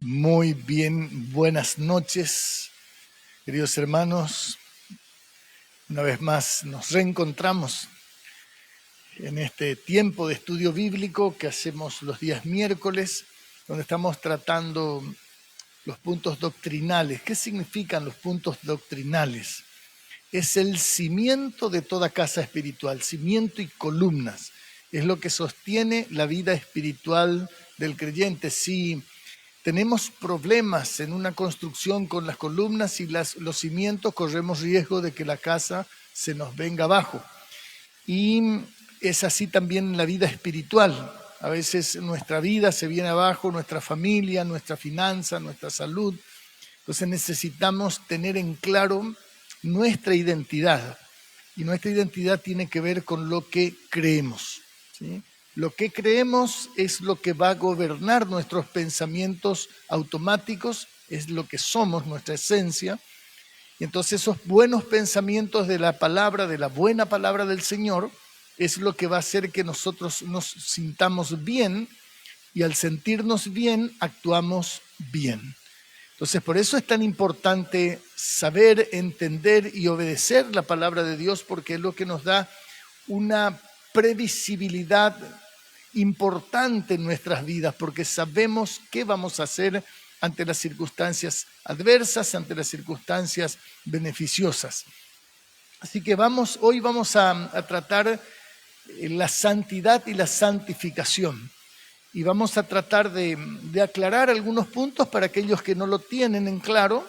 Muy bien, buenas noches, queridos hermanos. Una vez más nos reencontramos en este tiempo de estudio bíblico que hacemos los días miércoles, donde estamos tratando los puntos doctrinales. ¿Qué significan los puntos doctrinales? Es el cimiento de toda casa espiritual, cimiento y columnas. Es lo que sostiene la vida espiritual del creyente. Si tenemos problemas en una construcción con las columnas y los cimientos, corremos riesgo de que la casa se nos venga abajo. Y es así también en la vida espiritual. A veces nuestra vida se viene abajo, nuestra familia, nuestra finanza, nuestra salud. Entonces necesitamos tener en claro nuestra identidad. Y nuestra identidad tiene que ver con lo que creemos, ¿sí? Lo que creemos es lo que va a gobernar nuestros pensamientos automáticos, es lo que somos, nuestra esencia. Y entonces esos buenos pensamientos de la palabra, de la buena palabra del Señor, es lo que va a hacer que nosotros nos sintamos bien, y al sentirnos bien, actuamos bien. Entonces, por eso es tan importante saber, entender y obedecer la palabra de Dios, porque es lo que nos da una previsibilidad importante en nuestras vidas, porque sabemos qué vamos a hacer ante las circunstancias adversas, ante las circunstancias beneficiosas. Así que hoy vamos a tratar la santidad y la santificación. Y vamos a tratar de aclarar algunos puntos para aquellos que no lo tienen en claro,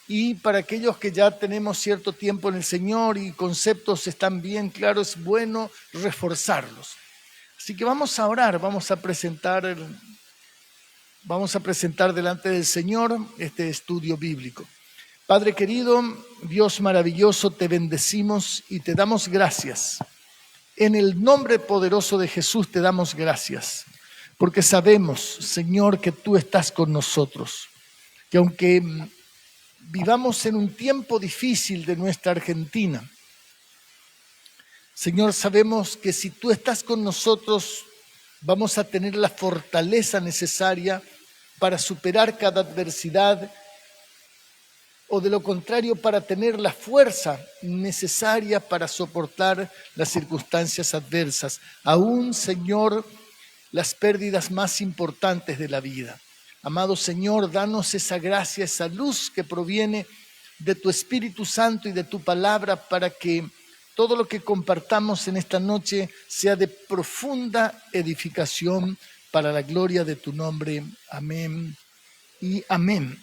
y para aquellos que ya tenemos cierto tiempo en el Señor y conceptos están bien claros, es bueno reforzarlos. Así que vamos a orar, vamos a presentar delante del Señor este estudio bíblico. Padre querido, Dios maravilloso, te bendecimos y te damos gracias. En el nombre poderoso de Jesús te damos gracias, porque sabemos, Señor, que tú estás con nosotros, que aunque vivamos en un tiempo difícil de nuestra Argentina, Señor, sabemos que si tú estás con nosotros, vamos a tener la fortaleza necesaria para superar cada adversidad, o de lo contrario, para tener la fuerza necesaria para soportar las circunstancias adversas. Aún, Señor, las pérdidas más importantes de la vida. Amado Señor, danos esa gracia, esa luz que proviene de tu Espíritu Santo y de tu palabra, para que todo lo que compartamos en esta noche sea de profunda edificación para la gloria de tu nombre. Amén y amén.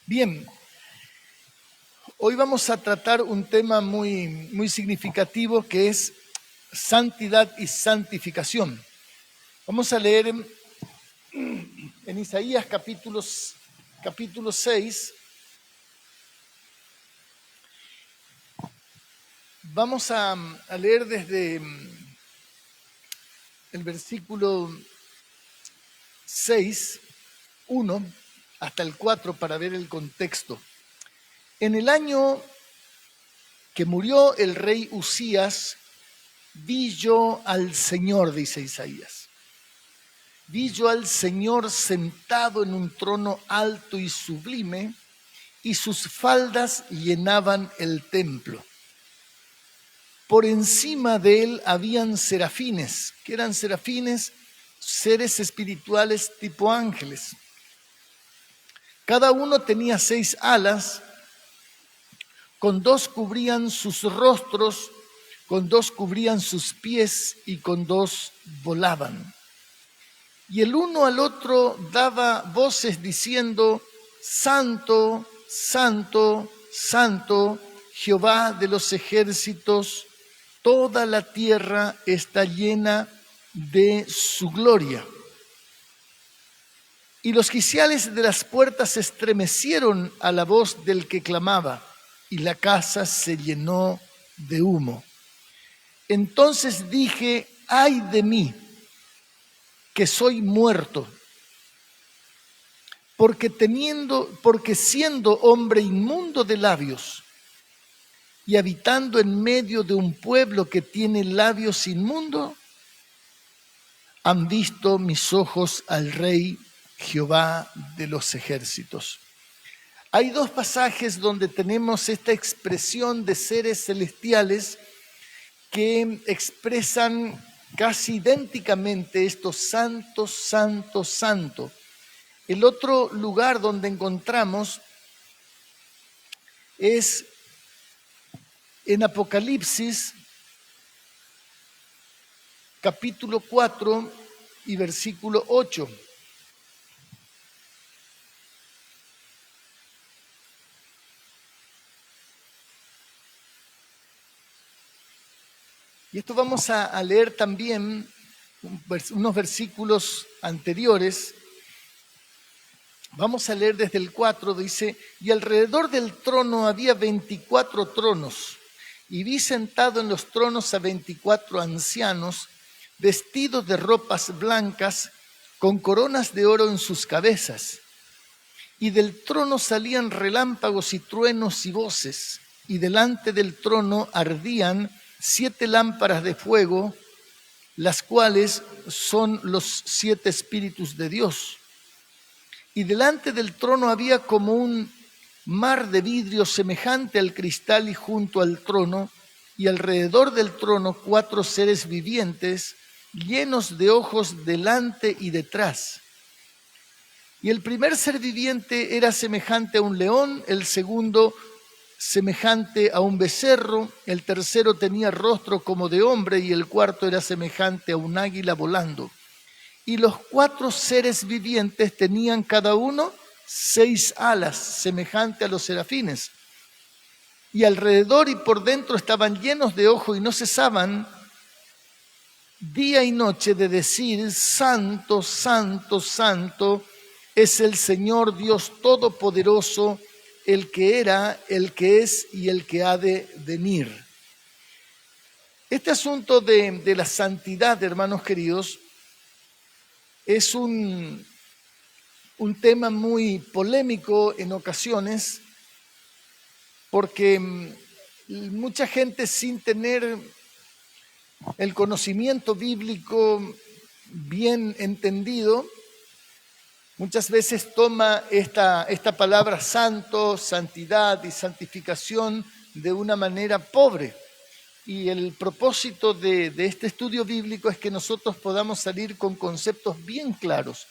Bien, hoy vamos a tratar un tema muy significativo, que es santidad y santificación. Vamos a leer en Isaías capítulo 6. Vamos a leer desde el versículo 6, 1 hasta el 4 para ver el contexto. En el año que murió el rey Usías, vi yo al Señor, dice Isaías. Vi yo al Señor sentado en un trono alto y sublime, y sus faldas llenaban el templo. Por encima de él habían serafines. ¿Qué eran serafines? Seres espirituales tipo ángeles. Cada uno tenía 6 alas, con 2 cubrían sus rostros, con 2 cubrían sus pies y con 2 volaban. Y el uno al otro daba voces diciendo: Santo, Santo, Santo, Jehová de los ejércitos, toda la tierra está llena de su gloria. Y los quiciales de las puertas se estremecieron a la voz del que clamaba, y la casa se llenó de humo. Entonces dije: ay de mí, que soy muerto, porque siendo hombre inmundo de labios y habitando en medio de un pueblo que tiene labios inmundos, han visto mis ojos al Rey Jehová de los ejércitos. Hay dos pasajes donde tenemos esta expresión de seres celestiales que expresan casi idénticamente esto: santo, santo, santo. El otro lugar donde encontramos es en Apocalipsis, capítulo 4 y versículo 8. Y esto vamos a leer también unos versículos anteriores. Vamos a leer desde el 4, dice: y alrededor del trono había 24 tronos, y vi sentado en los tronos a 24 ancianos, vestidos de ropas blancas, con coronas de oro en sus cabezas. Y del trono salían relámpagos y truenos y voces, y delante del trono ardían 7 lámparas de fuego, las cuales son los 7 espíritus de Dios. Y delante del trono había como un mar de vidrio semejante al cristal, y junto al trono y alrededor del trono 4 seres vivientes, llenos de ojos delante y detrás. Y el primer ser viviente era semejante a un león, el segundo semejante a un becerro, el tercero tenía rostro como de hombre, y el cuarto era semejante a un águila volando. Y los 4 seres vivientes tenían cada uno 6 alas, semejante a los serafines. Y alrededor y por dentro estaban llenos de ojos, y no cesaban día y noche de decir: santo, santo, santo es el Señor Dios Todopoderoso, el que era, el que es y el que ha de venir. Este asunto de la santidad, hermanos queridos, es un tema muy polémico en ocasiones, porque mucha gente, sin tener el conocimiento bíblico bien entendido, muchas veces toma esta palabra santo, santidad y santificación de una manera pobre. Y el propósito de este estudio bíblico es que nosotros podamos salir con conceptos bien claros,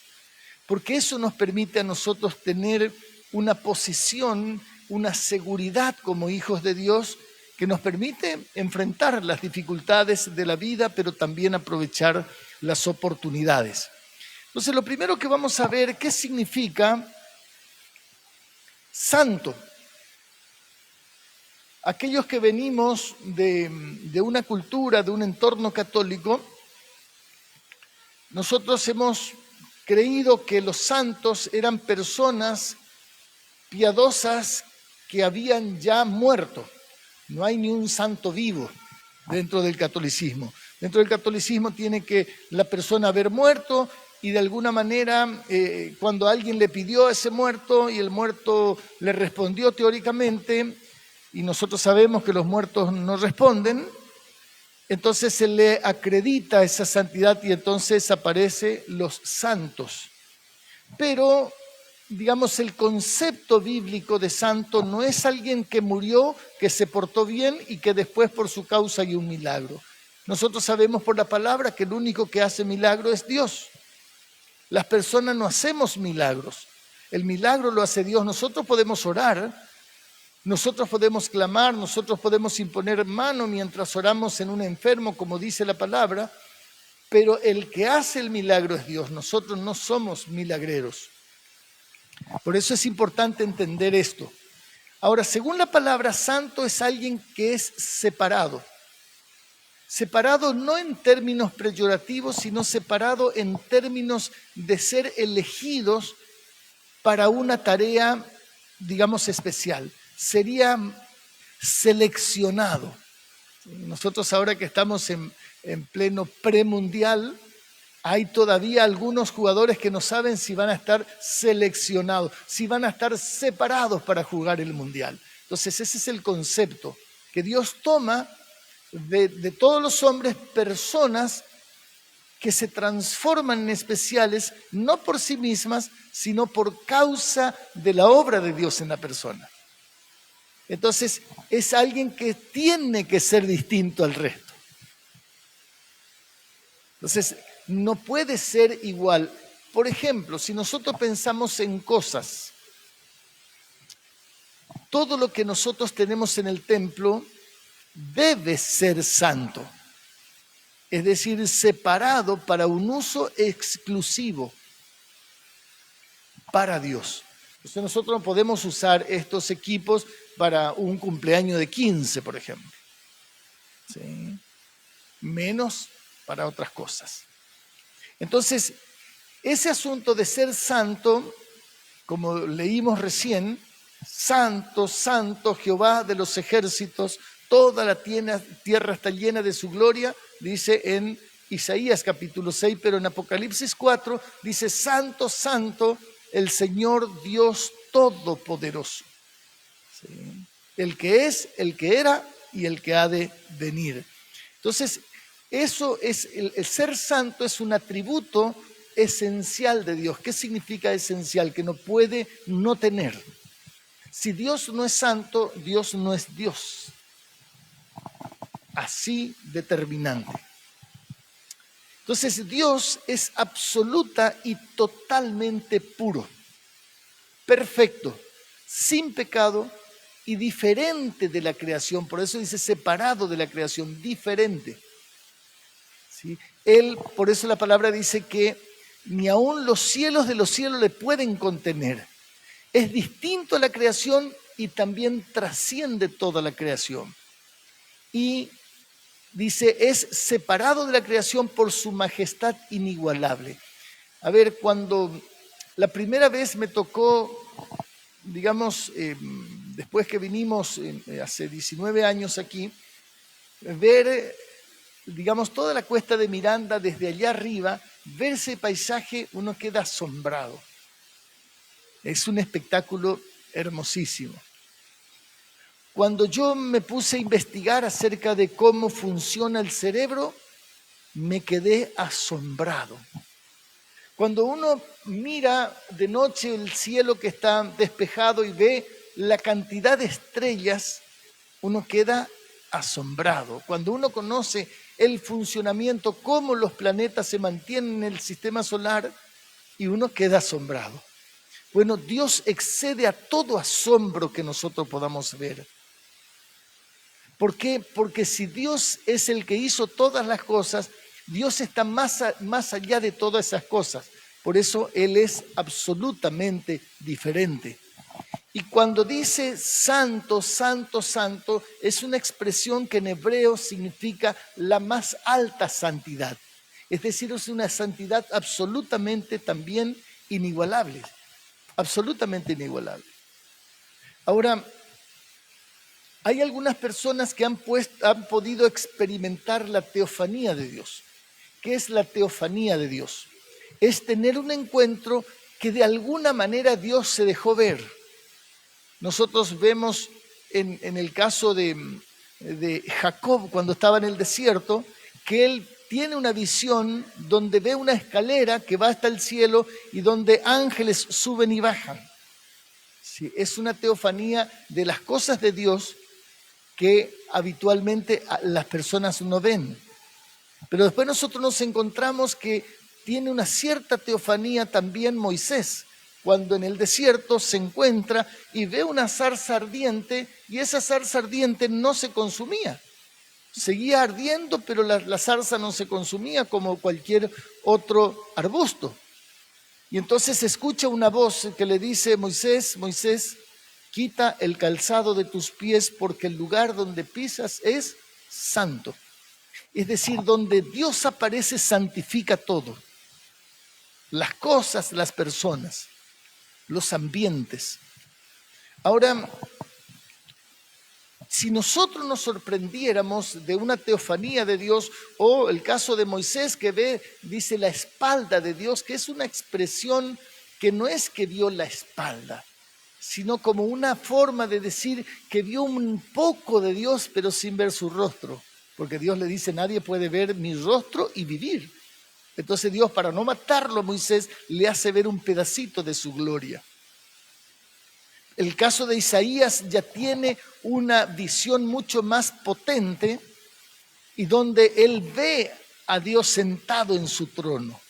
porque eso nos permite a nosotros tener una posición, una seguridad como hijos de Dios, que nos permite enfrentar las dificultades de la vida, pero también aprovechar las oportunidades. Entonces, lo primero que vamos a ver, ¿qué significa santo? Aquellos que venimos de una cultura, de un entorno católico, nosotros hemos creído que los santos eran personas piadosas que habían ya muerto. No hay ni un santo vivo dentro del catolicismo. Dentro del catolicismo tiene que la persona haber muerto, y de alguna manera cuando alguien le pidió a ese muerto y el muerto le respondió teóricamente, y nosotros sabemos que los muertos no responden, entonces se le acredita esa santidad y entonces aparecen los santos. Pero, digamos, el concepto bíblico de santo no es alguien que murió, que se portó bien y que después por su causa hay un milagro. Nosotros sabemos por la palabra que el único que hace milagro es Dios. Las personas no hacemos milagros. El milagro lo hace Dios. Nosotros podemos orar, nosotros podemos clamar, nosotros podemos imponer mano mientras oramos en un enfermo, como dice la palabra, pero el que hace el milagro es Dios. Nosotros no somos milagreros. Por eso es importante entender esto. Ahora, según la palabra, santo es alguien que es separado. Separado no en términos peyorativos, sino separado en términos de ser elegidos para una tarea, digamos, especial. Sería seleccionado. Nosotros ahora que estamos en pleno premundial, hay todavía algunos jugadores que no saben si van a estar seleccionados, si van a estar separados para jugar el mundial. Entonces ese es el concepto, que Dios toma de todos los hombres personas que se transforman en especiales no por sí mismas, sino por causa de la obra de Dios en la persona. Entonces, es alguien que tiene que ser distinto al resto. Entonces, no puede ser igual. Por ejemplo, si nosotros pensamos en cosas, todo lo que nosotros tenemos en el templo debe ser santo. Es decir, separado para un uso exclusivo para Dios. Entonces nosotros no podemos usar estos equipos para un cumpleaños de 15, por ejemplo. ¿Sí? Menos para otras cosas. Entonces, ese asunto de ser santo, como leímos recién, santo, santo Jehová de los ejércitos, toda la tierra está llena de su gloria, dice en Isaías capítulo 6, pero en Apocalipsis 4 dice, santo, santo, el Señor Dios Todopoderoso. ¿Sí? El que es, el que era y el que ha de venir. Entonces, eso es, el ser santo es un atributo esencial de Dios. ¿Qué significa esencial? Que no puede no tener. Si Dios no es santo, Dios no es Dios. Así determinante. Entonces Dios es absoluta y totalmente puro, perfecto, sin pecado y diferente de la creación. Por eso dice separado de la creación, diferente. ¿Sí? Él, por eso la palabra dice que ni aun los cielos de los cielos le pueden contener. Es distinto a la creación y también trasciende toda la creación. Y dice, es separado de la creación por su majestad inigualable. A ver, cuando la primera vez me tocó, digamos, después que vinimos hace 19 años aquí, ver, digamos, toda la cuesta de Miranda desde allá arriba, ver ese paisaje, uno queda asombrado. Es un espectáculo hermosísimo. Cuando yo me puse a investigar acerca de cómo funciona el cerebro, me quedé asombrado. Cuando uno mira de noche el cielo que está despejado y ve la cantidad de estrellas, uno queda asombrado. Cuando uno conoce el funcionamiento, cómo los planetas se mantienen en el sistema solar, y uno queda asombrado. Bueno, Dios excede a todo asombro que nosotros podamos ver. ¿Por qué? Porque si Dios es el que hizo todas las cosas, Dios está más allá de todas esas cosas. Por eso Él es absolutamente diferente. Y cuando dice santo, santo, santo, es una expresión que en hebreo significa la más alta santidad. Es decir, es una santidad absolutamente también inigualable. Absolutamente inigualable. Ahora, hay algunas personas que han podido experimentar la teofanía de Dios. ¿Qué es la teofanía de Dios? Es tener un encuentro que de alguna manera Dios se dejó ver. Nosotros vemos en el caso de Jacob, cuando estaba en el desierto, que él tiene una visión donde ve una escalera que va hasta el cielo y donde ángeles suben y bajan. Sí, es una teofanía de las cosas de Dios que habitualmente las personas no ven. Pero después nosotros nos encontramos que tiene una cierta teofanía también Moisés, cuando en el desierto se encuentra y ve una zarza ardiente y esa zarza ardiente no se consumía. Seguía ardiendo, pero la zarza no se consumía como cualquier otro arbusto. Y entonces escucha una voz que le dice, Moisés, Moisés, quita el calzado de tus pies porque el lugar donde pisas es santo. Es decir, donde Dios aparece santifica todo. Las cosas, las personas, los ambientes. Ahora, si nosotros nos sorprendiéramos de una teofanía de Dios o el caso de Moisés que ve, dice la espalda de Dios, que es una expresión que no es que vio la espalda, sino como una forma de decir que vio un poco de Dios, pero sin ver su rostro. Porque Dios le dice, nadie puede ver mi rostro y vivir. Entonces Dios, para no matarlo a Moisés, le hace ver un pedacito de su gloria. El caso de Isaías ya tiene una visión mucho más potente y donde él ve a Dios sentado en su trono.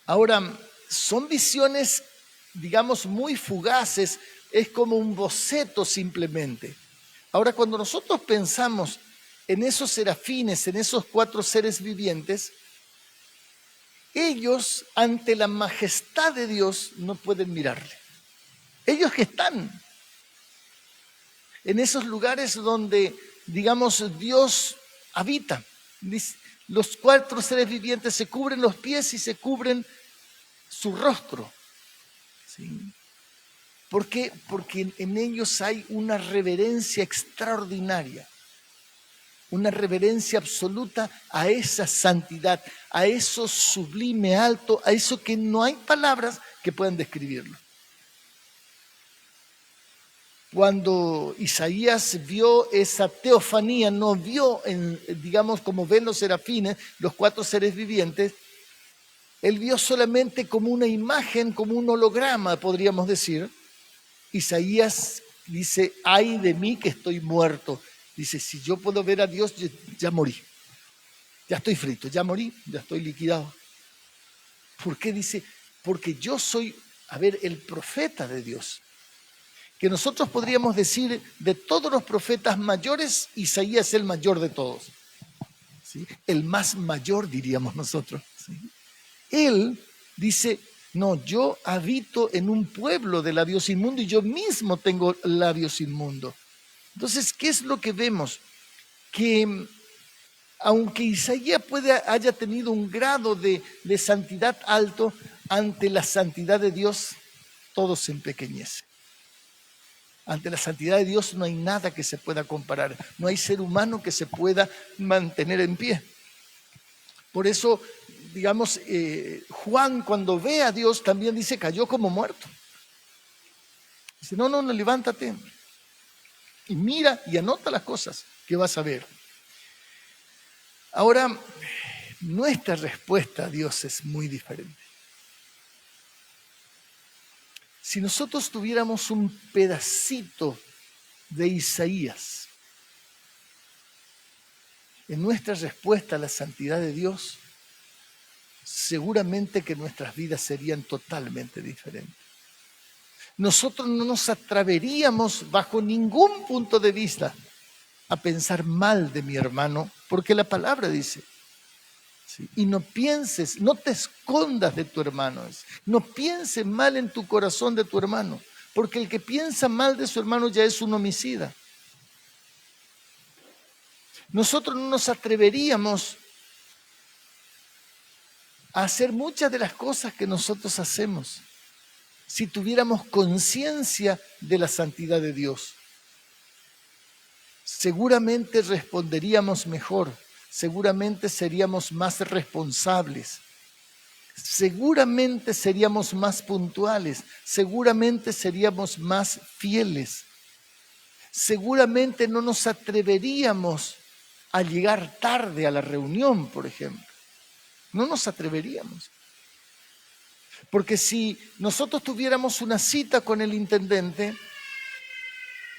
Ahora, son visiones, digamos, muy fugaces, es como un boceto simplemente. Ahora, cuando nosotros pensamos en esos serafines, en esos 4 seres vivientes, ellos ante la majestad de Dios no pueden mirarle. Ellos que están en esos lugares donde, digamos, Dios habita. Los 4 seres vivientes se cubren los pies y se cubren su rostro. ¿Sí? ¿Por qué? Porque en ellos hay una reverencia extraordinaria, una reverencia absoluta a esa santidad, a eso sublime alto, a eso que no hay palabras que puedan describirlo. Cuando Isaías vio esa teofanía, no vio, digamos, como ven los serafines, los 4 seres vivientes, él vio solamente como una imagen, como un holograma, podríamos decir. Isaías dice, ay de mí que estoy muerto. Dice, si yo puedo ver a Dios, ya morí. Ya estoy frito, ya morí, ya estoy liquidado. ¿Por qué? Dice, porque yo soy, el profeta de Dios. Que nosotros podríamos decir, de todos los profetas mayores, Isaías es el mayor de todos. ¿Sí? El más mayor, diríamos nosotros. ¿Sí? Él dice, no, yo habito en un pueblo de labios inmundos y yo mismo tengo labios inmundos. Entonces, ¿qué es lo que vemos? Que aunque Isaías haya tenido un grado de santidad alto, ante la santidad de Dios, todo se empequeñece. Ante la santidad de Dios no hay nada que se pueda comparar, no hay ser humano que se pueda mantener en pie. Por eso, digamos, Juan cuando ve a Dios también dice, cayó como muerto. Dice, no, levántate y mira y anota las cosas que vas a ver. Ahora, nuestra respuesta a Dios es muy diferente. Si nosotros tuviéramos un pedacito de Isaías en nuestra respuesta a la santidad de Dios, seguramente que nuestras vidas serían totalmente diferentes. Nosotros no nos atreveríamos bajo ningún punto de vista a pensar mal de mi hermano, porque la palabra dice, ¿sí? Y no pienses, no te escondas de tu hermano, no pienses mal en tu corazón de tu hermano, porque el que piensa mal de su hermano ya es un homicida. Nosotros no nos atreveríamos a hacer muchas de las cosas que nosotros hacemos si tuviéramos conciencia de la santidad de Dios. Seguramente responderíamos mejor, seguramente seríamos más responsables, seguramente seríamos más puntuales, seguramente seríamos más fieles, seguramente no nos atreveríamos a llegar tarde a la reunión, por ejemplo. No nos atreveríamos. Porque si nosotros tuviéramos una cita con el intendente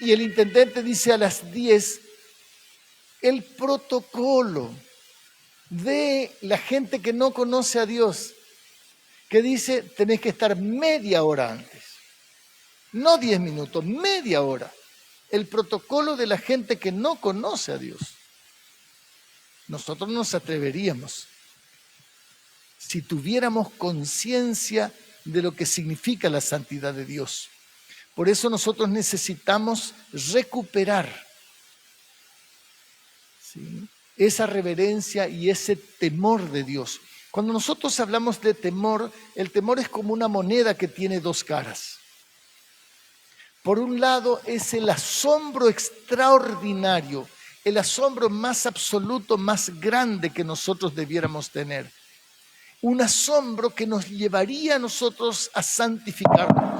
y el intendente dice a las 10, el protocolo de la gente que no conoce a Dios, que dice tenés que estar media hora antes, no 10 minutos, media hora. El protocolo de la gente que no conoce a Dios. Nosotros nos atreveríamos si tuviéramos conciencia de lo que significa la santidad de Dios. Por eso nosotros necesitamos recuperar, ¿sí?, esa reverencia y ese temor de Dios. Cuando nosotros hablamos de temor, el temor es como una moneda que tiene 2 caras. Por un lado es el asombro extraordinario, el asombro más absoluto, más grande que nosotros debiéramos tener. Un asombro que nos llevaría a nosotros a santificarnos.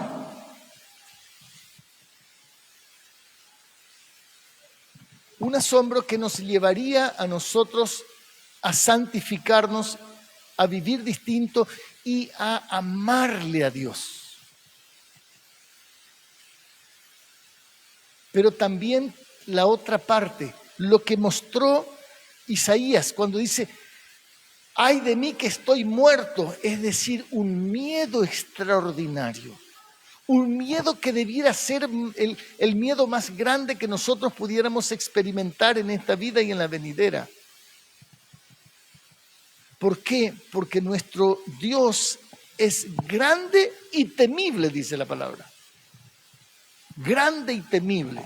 Un asombro que nos llevaría a nosotros a santificarnos, a vivir distinto y a amarle a Dios. Pero también la otra parte, lo que mostró Isaías cuando dice, ay de mí que estoy muerto, es decir, un miedo extraordinario. Un miedo que debiera ser el miedo más grande que nosotros pudiéramos experimentar en esta vida y en la venidera. ¿Por qué? Porque nuestro Dios es grande y temible, dice la palabra. Grande y temible.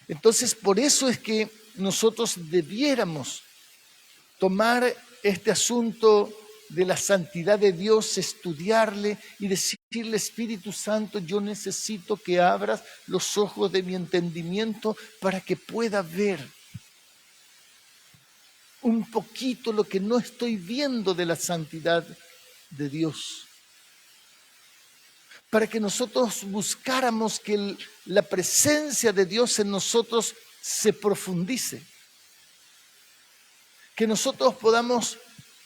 Entonces, por eso es que nosotros debiéramos tomar este asunto de la santidad de Dios, estudiarle y decirle, Espíritu Santo, yo necesito que abras los ojos de mi entendimiento para que pueda ver un poquito lo que no estoy viendo de la santidad de Dios. Para que nosotros buscáramos que la presencia de Dios en nosotros se profundice. Que nosotros podamos,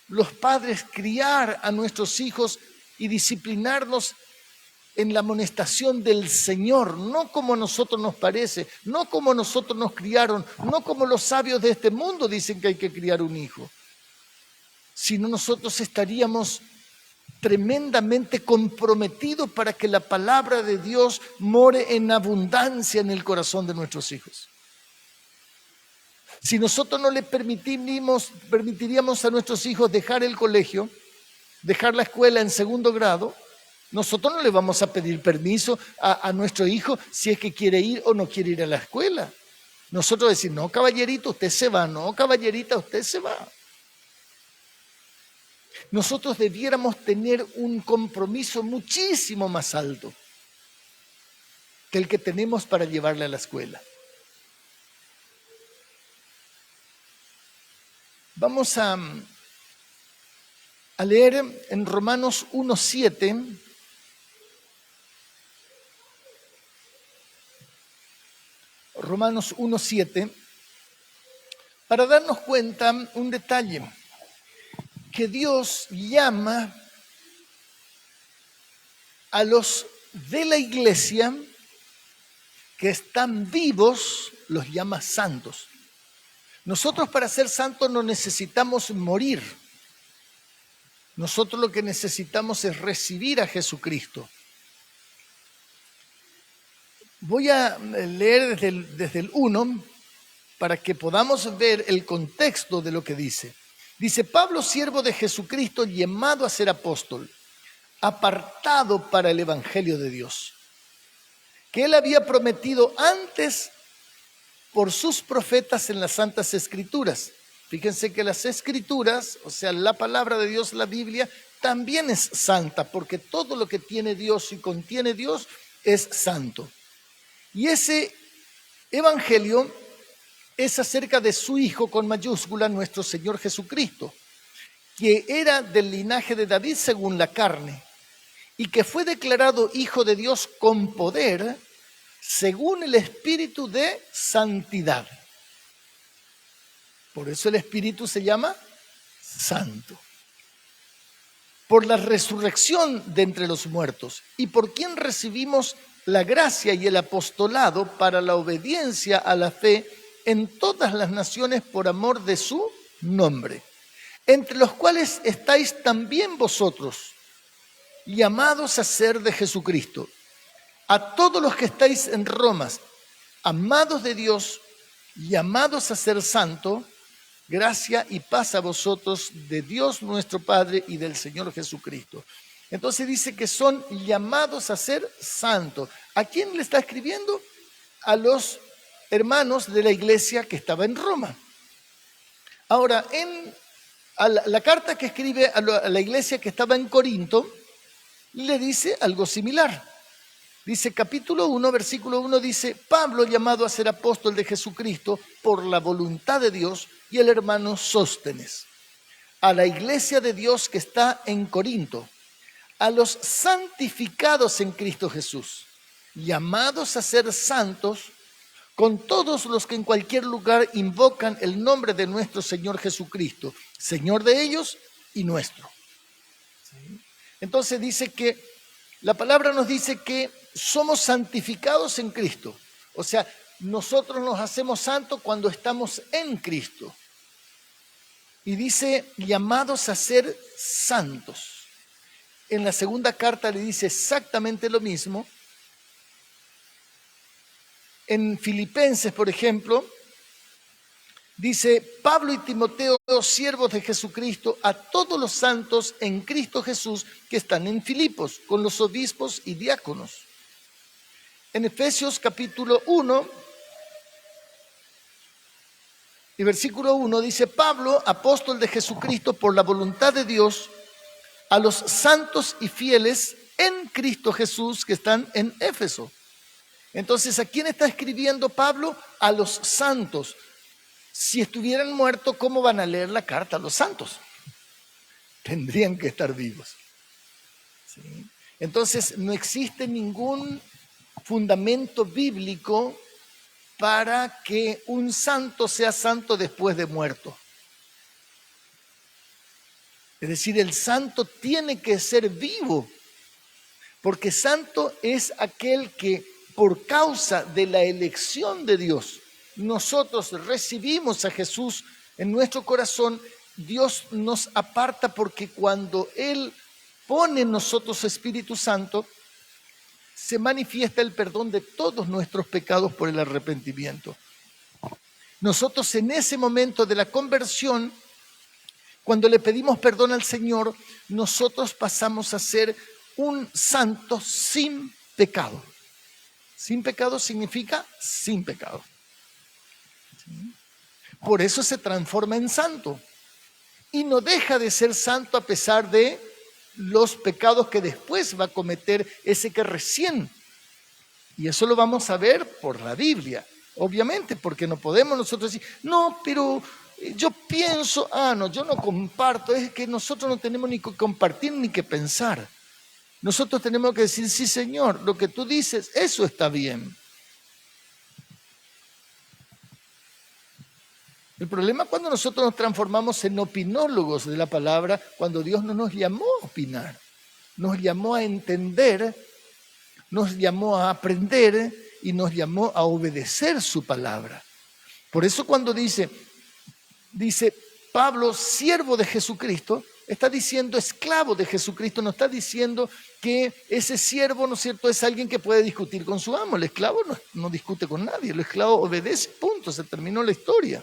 los padres, criar a nuestros hijos y disciplinarnos en la amonestación del Señor, no como a nosotros nos parece, no como nosotros nos criaron, no como los sabios de este mundo dicen que hay que criar un hijo, sino nosotros estaríamos tremendamente comprometidos para que la palabra de Dios more en abundancia en el corazón de nuestros hijos. Si nosotros no le permitiríamos a nuestros hijos dejar el colegio, dejar la escuela en segundo grado, nosotros no le vamos a pedir permiso a nuestro hijo si es que quiere ir o no quiere ir a la escuela. Nosotros decir, no, caballerito, usted se va, no, caballerita, usted se va. Nosotros debiéramos tener un compromiso muchísimo más alto que el que tenemos para llevarle a la escuela. Vamos a leer en Romanos 1:7. Romanos 1:7, para darnos cuenta un detalle, que Dios llama a los de la iglesia que están vivos, los llama santos. Nosotros para ser santos no necesitamos morir. Nosotros lo que necesitamos es recibir a Jesucristo. Voy a leer desde el 1 para que podamos ver el contexto de lo que dice. Dice, Pablo, siervo de Jesucristo, llamado a ser apóstol, apartado para el evangelio de Dios, que él había prometido antes por sus profetas en las Santas Escrituras. Fíjense que las Escrituras, o sea, la palabra de Dios, la Biblia, también es santa, porque todo lo que tiene Dios y contiene Dios es santo. Y ese evangelio es acerca de su Hijo con mayúscula, nuestro Señor Jesucristo, que era del linaje de David según la carne, y que fue declarado Hijo de Dios con poder, según el Espíritu de santidad. Por eso el Espíritu se llama Santo. Por la resurrección de entre los muertos, y por quien recibimos la gracia y el apostolado para la obediencia a la fe en todas las naciones por amor de su nombre, entre los cuales estáis también vosotros, llamados a ser de Jesucristo. A todos los que estáis en Roma, amados de Dios, llamados a ser santo, gracia y paz a vosotros de Dios nuestro Padre y del Señor Jesucristo. Entonces dice que son llamados a ser santos. ¿A quién le está escribiendo? A los hermanos de la iglesia que estaba en Roma. Ahora, a la carta que escribe a la iglesia que estaba en Corinto, le dice algo similar. Dice capítulo 1, versículo 1, dice, Pablo, llamado a ser apóstol de Jesucristo por la voluntad de Dios, y el hermano Sóstenes, a la iglesia de Dios que está en Corinto, a los santificados en Cristo Jesús, llamados a ser santos, con todos los que en cualquier lugar invocan el nombre de nuestro Señor Jesucristo, Señor de ellos y nuestro. ¿Sí? Entonces dice que, la palabra nos dice que somos santificados en Cristo. O sea, nosotros nos hacemos santos cuando estamos en Cristo. Y dice, llamados a ser santos. En la segunda carta le dice exactamente lo mismo. En Filipenses, por ejemplo, dice, Pablo y Timoteo, siervos de Jesucristo, a todos los santos en Cristo Jesús que están en Filipos, con los obispos y diáconos. En Efesios capítulo 1 y versículo 1 dice, Pablo, apóstol de Jesucristo por la voluntad de Dios, a los santos y fieles en Cristo Jesús que están en Éfeso. Entonces, ¿a quién está escribiendo Pablo? A los santos. Si estuvieran muertos, ¿cómo van a leer la carta a los santos? Tendrían que estar vivos. ¿Sí? Entonces, no existe ningún fundamento bíblico para que un santo sea santo después de muerto. Es decir, el santo tiene que ser vivo, porque santo es aquel que por causa de la elección de Dios, nosotros recibimos a Jesús en nuestro corazón, Dios nos aparta porque cuando Él pone en nosotros su Espíritu Santo, se manifiesta el perdón de todos nuestros pecados por el arrepentimiento. Nosotros en ese momento de la conversión, cuando le pedimos perdón al Señor, nosotros pasamos a ser un santo sin pecado. Sin pecado significa sin pecado. Por eso se transforma en santo. Y no deja de ser santo a pesar de los pecados que después va a cometer ese que recién. Y eso lo vamos a ver por la Biblia, obviamente, porque no podemos nosotros decir, no, pero yo pienso, no, yo no comparto, es que nosotros no tenemos ni que compartir ni que pensar. Nosotros tenemos que decir, sí, Señor, lo que tú dices, eso está bien. El problema es cuando nosotros nos transformamos en opinólogos de la palabra, cuando Dios no nos llamó a opinar, nos llamó a entender, nos llamó a aprender y nos llamó a obedecer su palabra. Por eso cuando dice Pablo, siervo de Jesucristo, está diciendo esclavo de Jesucristo, no está diciendo que ese siervo, ¿no es cierto?, es alguien que puede discutir con su amo. El esclavo no discute con nadie, el esclavo obedece, punto, se terminó la historia.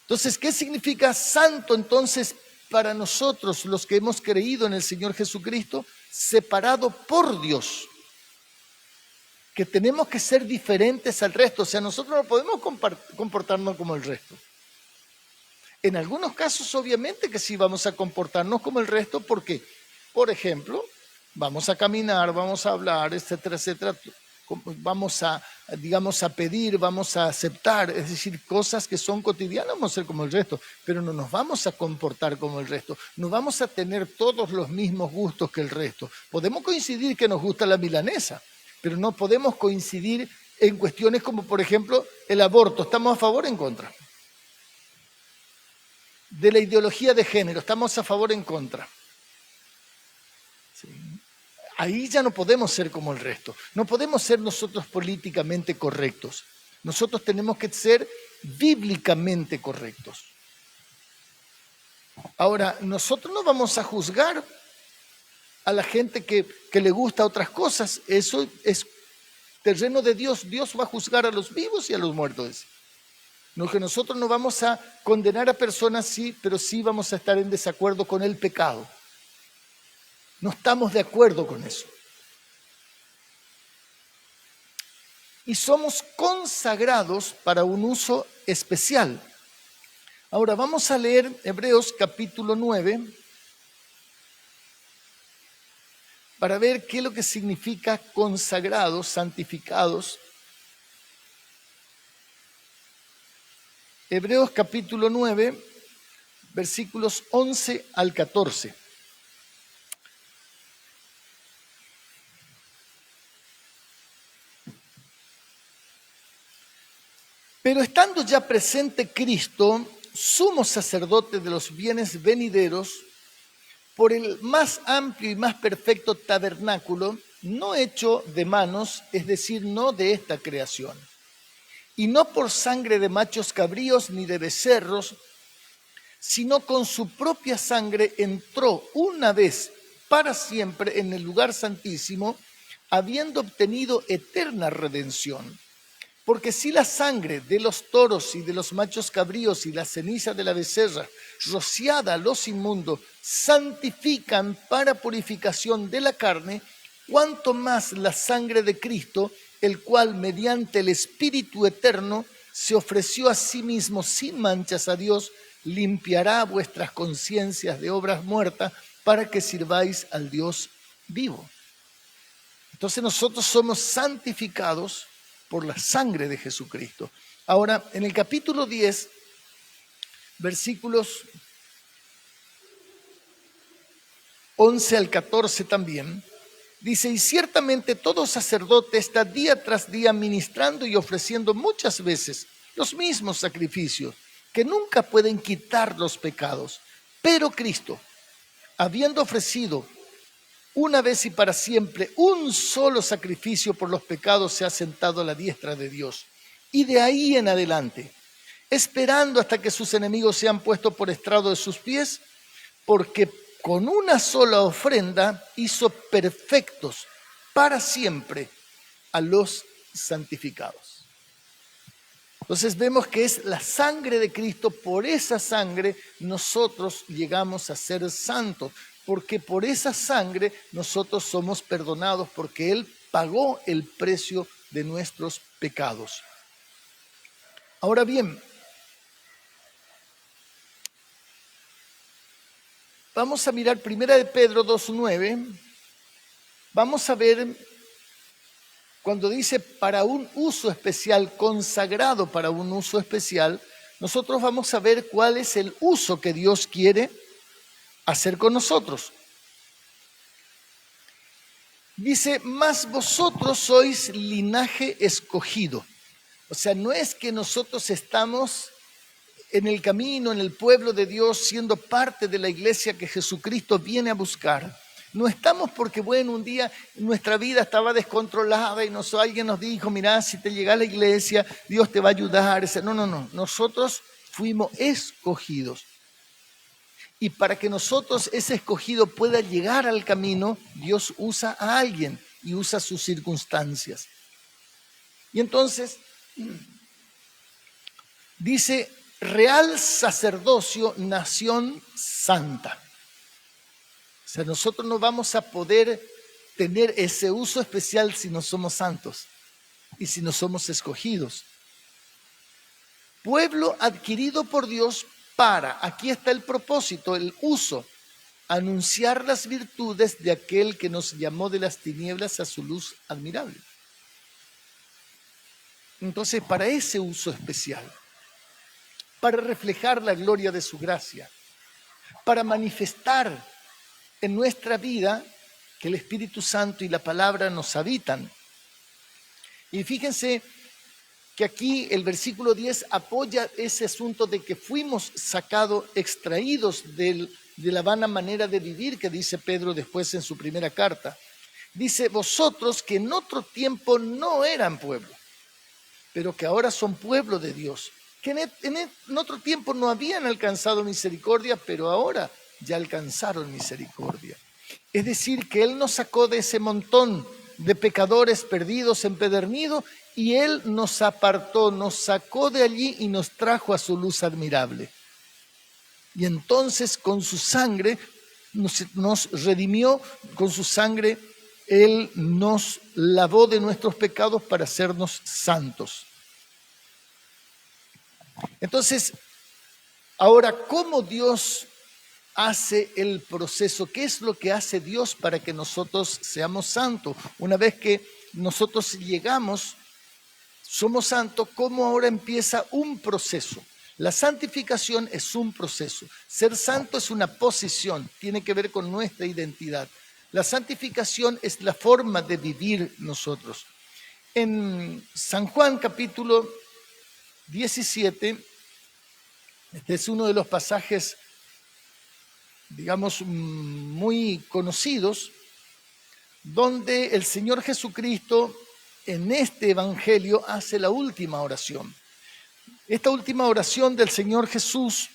Entonces, ¿qué significa santo entonces para nosotros los que hemos creído en el Señor Jesucristo? Separado por Dios, que tenemos que ser diferentes al resto, o sea, nosotros no podemos comportarnos como el resto. En algunos casos, obviamente que sí vamos a comportarnos como el resto, porque, por ejemplo, vamos a caminar, vamos a hablar, etcétera, etcétera, vamos a, digamos, a pedir, vamos a aceptar, es decir, cosas que son cotidianas, vamos a ser como el resto, pero no nos vamos a comportar como el resto, no vamos a tener todos los mismos gustos que el resto. Podemos coincidir que nos gusta la milanesa, pero no podemos coincidir en cuestiones como, por ejemplo, el aborto. ¿Estamos a favor o en contra? De la ideología de género, ¿estamos a favor o en contra? Sí. Ahí ya no podemos ser como el resto. No podemos ser nosotros políticamente correctos. Nosotros tenemos que ser bíblicamente correctos. Ahora, nosotros no vamos a juzgar a la gente que le gusta otras cosas. Eso es terreno de Dios. Dios va a juzgar a los vivos y a los muertos. No, que nosotros no vamos a condenar a personas, sí, pero sí vamos a estar en desacuerdo con el pecado. No estamos de acuerdo con eso. Y somos consagrados para un uso especial. Ahora vamos a leer Hebreos capítulo 9 para ver qué es lo que significa consagrados, santificados. Hebreos capítulo 9, versículos 11 al 14. Pero estando ya presente Cristo, sumo sacerdote de los bienes venideros, por el más amplio y más perfecto tabernáculo, no hecho de manos, es decir, no de esta creación, y no por sangre de machos cabríos ni de becerros, sino con su propia sangre entró una vez para siempre en el lugar santísimo, habiendo obtenido eterna redención. Porque si la sangre de los toros y de los machos cabríos y la ceniza de la becerra, rociada a los inmundos, santifican para purificación de la carne, cuanto más la sangre de Cristo, el cual mediante el Espíritu eterno se ofreció a sí mismo sin manchas a Dios, limpiará vuestras conciencias de obras muertas para que sirváis al Dios vivo. Entonces nosotros somos santificados por la sangre de Jesucristo. Ahora, en el capítulo 10, versículos 11 al 14 también, dice, y ciertamente todo sacerdote está día tras día ministrando y ofreciendo muchas veces los mismos sacrificios, que nunca pueden quitar los pecados. Pero Cristo, habiendo ofrecido una vez y para siempre un solo sacrificio por los pecados, se ha sentado a la diestra de Dios. Y de ahí en adelante, esperando hasta que sus enemigos sean puestos por estrado de sus pies, porque con una sola ofrenda hizo perfectos para siempre a los santificados. Entonces vemos que es la sangre de Cristo, por esa sangre nosotros llegamos a ser santos. Porque por esa sangre nosotros somos perdonados, porque Él pagó el precio de nuestros pecados. Ahora bien, vamos a mirar 1 de Pedro 2:9. Vamos a ver cuando dice para un uso especial, consagrado para un uso especial, nosotros vamos a ver cuál es el uso que Dios quiere hacer con nosotros. Dice, mas vosotros sois linaje escogido. O sea, no es que nosotros estamos en el camino, en el pueblo de Dios, siendo parte de la iglesia que Jesucristo viene a buscar. No estamos porque, bueno, un día nuestra vida estaba descontrolada y alguien nos dijo, mirá, si te llega a la iglesia, Dios te va a ayudar. No. Nosotros fuimos escogidos. Y para que nosotros, ese escogido, pueda llegar al camino, Dios usa a alguien y usa sus circunstancias. Y entonces dice, real sacerdocio, nación santa. O sea, nosotros no vamos a poder tener ese uso especial si no somos santos y si no somos escogidos. Pueblo adquirido por Dios para, aquí está el propósito, el uso, anunciar las virtudes de aquel que nos llamó de las tinieblas a su luz admirable. Entonces, para ese uso especial, para reflejar la gloria de su gracia, para manifestar en nuestra vida que el Espíritu Santo y la palabra nos habitan. Y fíjense que aquí el versículo 10 apoya ese asunto de que fuimos sacados, extraídos de la vana manera de vivir que dice Pedro después en su primera carta. Dice, vosotros que en otro tiempo no eran pueblo, pero que ahora son pueblo de Dios, que en otro tiempo no habían alcanzado misericordia, pero ahora ya alcanzaron misericordia. Es decir, que Él nos sacó de ese montón de pecadores perdidos, empedernidos, y Él nos apartó, nos sacó de allí y nos trajo a su luz admirable. Y entonces con su sangre nos redimió, con su sangre Él nos lavó de nuestros pecados para hacernos santos. Entonces, ahora, ¿cómo Dios hace el proceso? ¿Qué es lo que hace Dios para que nosotros seamos santos? Una vez que nosotros llegamos, somos santos, ¿cómo ahora empieza un proceso? La santificación es un proceso. Ser santo es una posición, tiene que ver con nuestra identidad. La santificación es la forma de vivir nosotros. En San Juan capítulo 17, este es uno de los pasajes, digamos, muy conocidos, donde el Señor Jesucristo en este evangelio hace la última oración. Esta última oración del Señor Jesús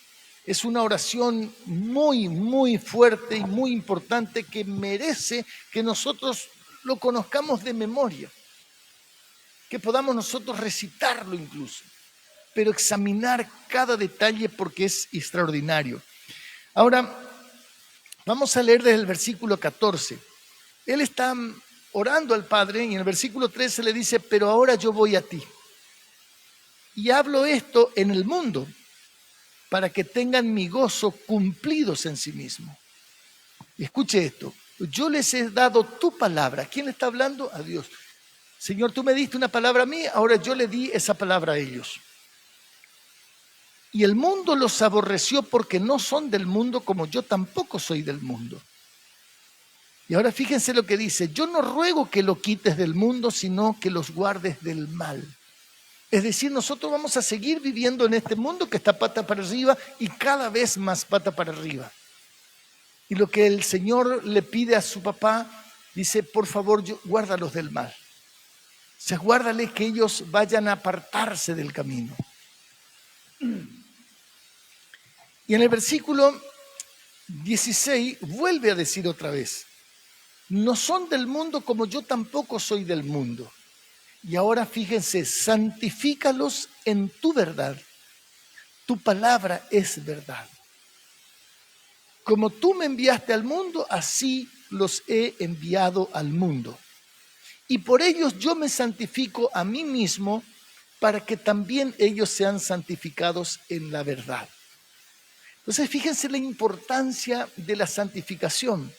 es una oración muy, muy fuerte y muy importante que merece que nosotros lo conozcamos de memoria, que podamos nosotros recitarlo incluso, pero examinar cada detalle porque es extraordinario. Ahora, vamos a leer desde el versículo 14. Él está orando al Padre y en el versículo 13 le dice, pero ahora yo voy a ti. Y hablo esto en el mundo para que tengan mi gozo cumplidos en sí mismo. Y escuche esto, yo les he dado tu palabra. ¿Quién le está hablando? A Dios. Señor, tú me diste una palabra a mí, ahora yo le di esa palabra a ellos. Y el mundo los aborreció porque no son del mundo como yo tampoco soy del mundo. Y ahora fíjense lo que dice, yo no ruego que lo quites del mundo, sino que los guardes del mal. Es decir, nosotros vamos a seguir viviendo en este mundo que está pata para arriba y cada vez más pata para arriba. Y lo que el Señor le pide a su papá, dice, por favor, guárdalos del mal. O sea, guárdale que ellos vayan a apartarse del camino. Y en el versículo 16 vuelve a decir otra vez, no son del mundo como yo tampoco soy del mundo. Y ahora fíjense, santifícalos en tu verdad. Tu palabra es verdad. Como tú me enviaste al mundo, así los he enviado al mundo. Y por ellos yo me santifico a mí mismo para que también ellos sean santificados en la verdad. Entonces, fíjense la importancia de la santificación.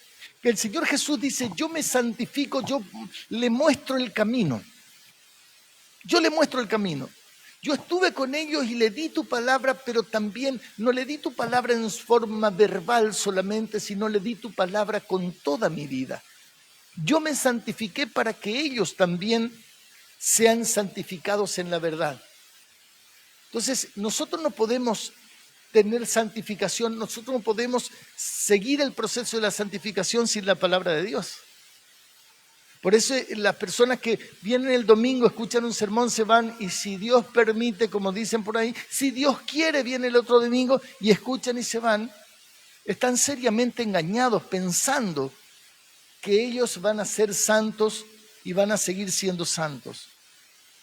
Que el Señor Jesús dice, yo me santifico, yo le muestro el camino. Yo le muestro el camino. Yo estuve con ellos y le di tu palabra, pero también no le di tu palabra en forma verbal solamente, sino le di tu palabra con toda mi vida. Yo me santifiqué para que ellos también sean santificados en la verdad. Entonces, nosotros no podemos tener santificación, nosotros no podemos seguir el proceso de la santificación sin la palabra de Dios. Por eso las personas que vienen el domingo, escuchan un sermón, se van y si Dios permite, como dicen por ahí, si Dios quiere, viene el otro domingo y escuchan y se van, están seriamente engañados pensando que ellos van a ser santos y van a seguir siendo santos.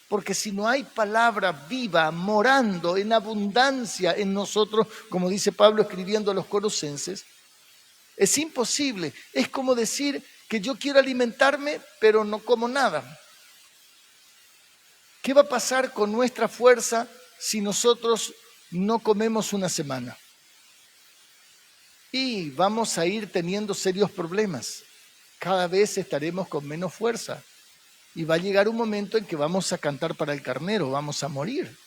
Porque si no hay palabra viva, morando en abundancia en nosotros, como dice Pablo escribiendo a los Colosenses, es imposible. Es como decir que yo quiero alimentarme, pero no como nada. ¿Qué va a pasar con nuestra fuerza si nosotros no comemos una semana? Y vamos a ir teniendo serios problemas. Cada vez estaremos con menos fuerza. Y va a llegar un momento en que vamos a cantar para el carnero, vamos a morir.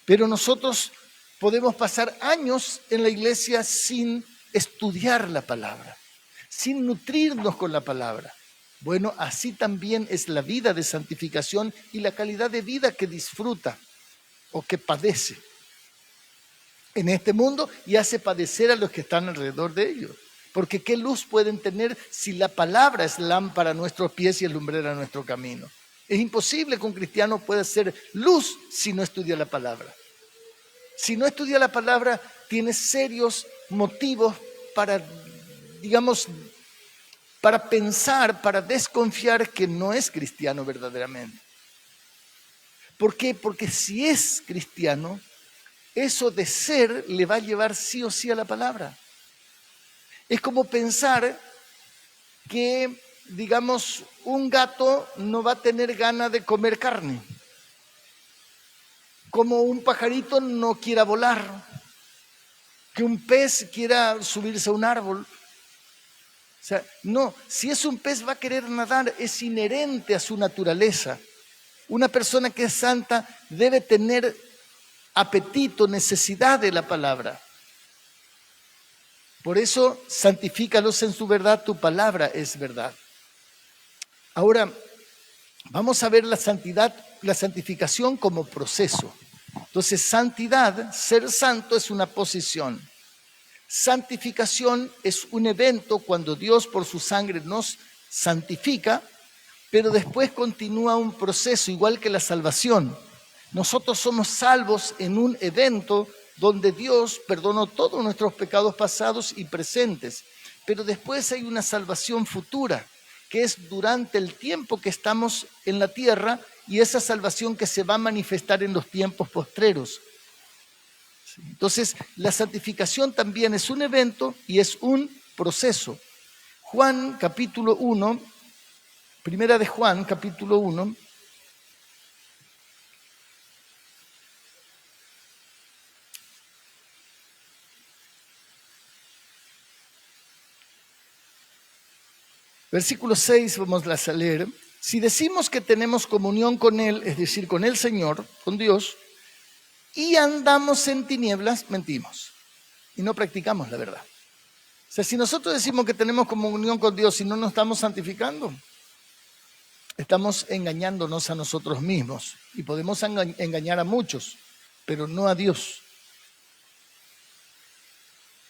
Pero nosotros podemos pasar años en la iglesia sin estudiar la palabra, sin nutrirnos con la palabra. Bueno, así también es la vida de santificación y la calidad de vida que disfruta o que padece en este mundo y hace padecer a los que están alrededor de ellos. Porque ¿qué luz pueden tener si la palabra es lámpara a nuestros pies y es lumbrera a nuestro camino? Es imposible que un cristiano pueda ser luz si no estudia la palabra. Si no estudia la palabra, tiene serios motivos para, digamos, para pensar, para desconfiar que no es cristiano verdaderamente. ¿Por qué? Porque si es cristiano, eso de ser le va a llevar sí o sí a la palabra. Es como pensar que, digamos, un gato no va a tener ganas de comer carne. Como un pajarito no quiera volar. Que un pez quiera subirse a un árbol. O sea, no, si es un pez va a querer nadar, es inherente a su naturaleza. Una persona que es santa debe tener apetito, necesidad de la palabra. Por eso, santifícalos en su verdad, tu palabra es verdad. Ahora, vamos a ver la santidad, la santificación como proceso. Entonces, santidad, ser santo, es una posición. Santificación es un evento cuando Dios por su sangre nos santifica, pero después continúa un proceso igual que la salvación. Nosotros somos salvos en un evento donde Dios perdonó todos nuestros pecados pasados y presentes, pero después hay una salvación futura, que es durante el tiempo que estamos en la tierra y esa salvación que se va a manifestar en los tiempos postreros. Entonces, la santificación también es un evento y es un proceso. Juan capítulo 1, primera de Juan capítulo 1, versículo 6, vamos a leer. Si decimos que tenemos comunión con Él, es decir, con el Señor, con Dios, y andamos en tinieblas, mentimos y no practicamos la verdad. O sea, si nosotros decimos que tenemos comunión con Dios y no nos estamos santificando, estamos engañándonos a nosotros mismos y podemos engañar a muchos, pero no a Dios.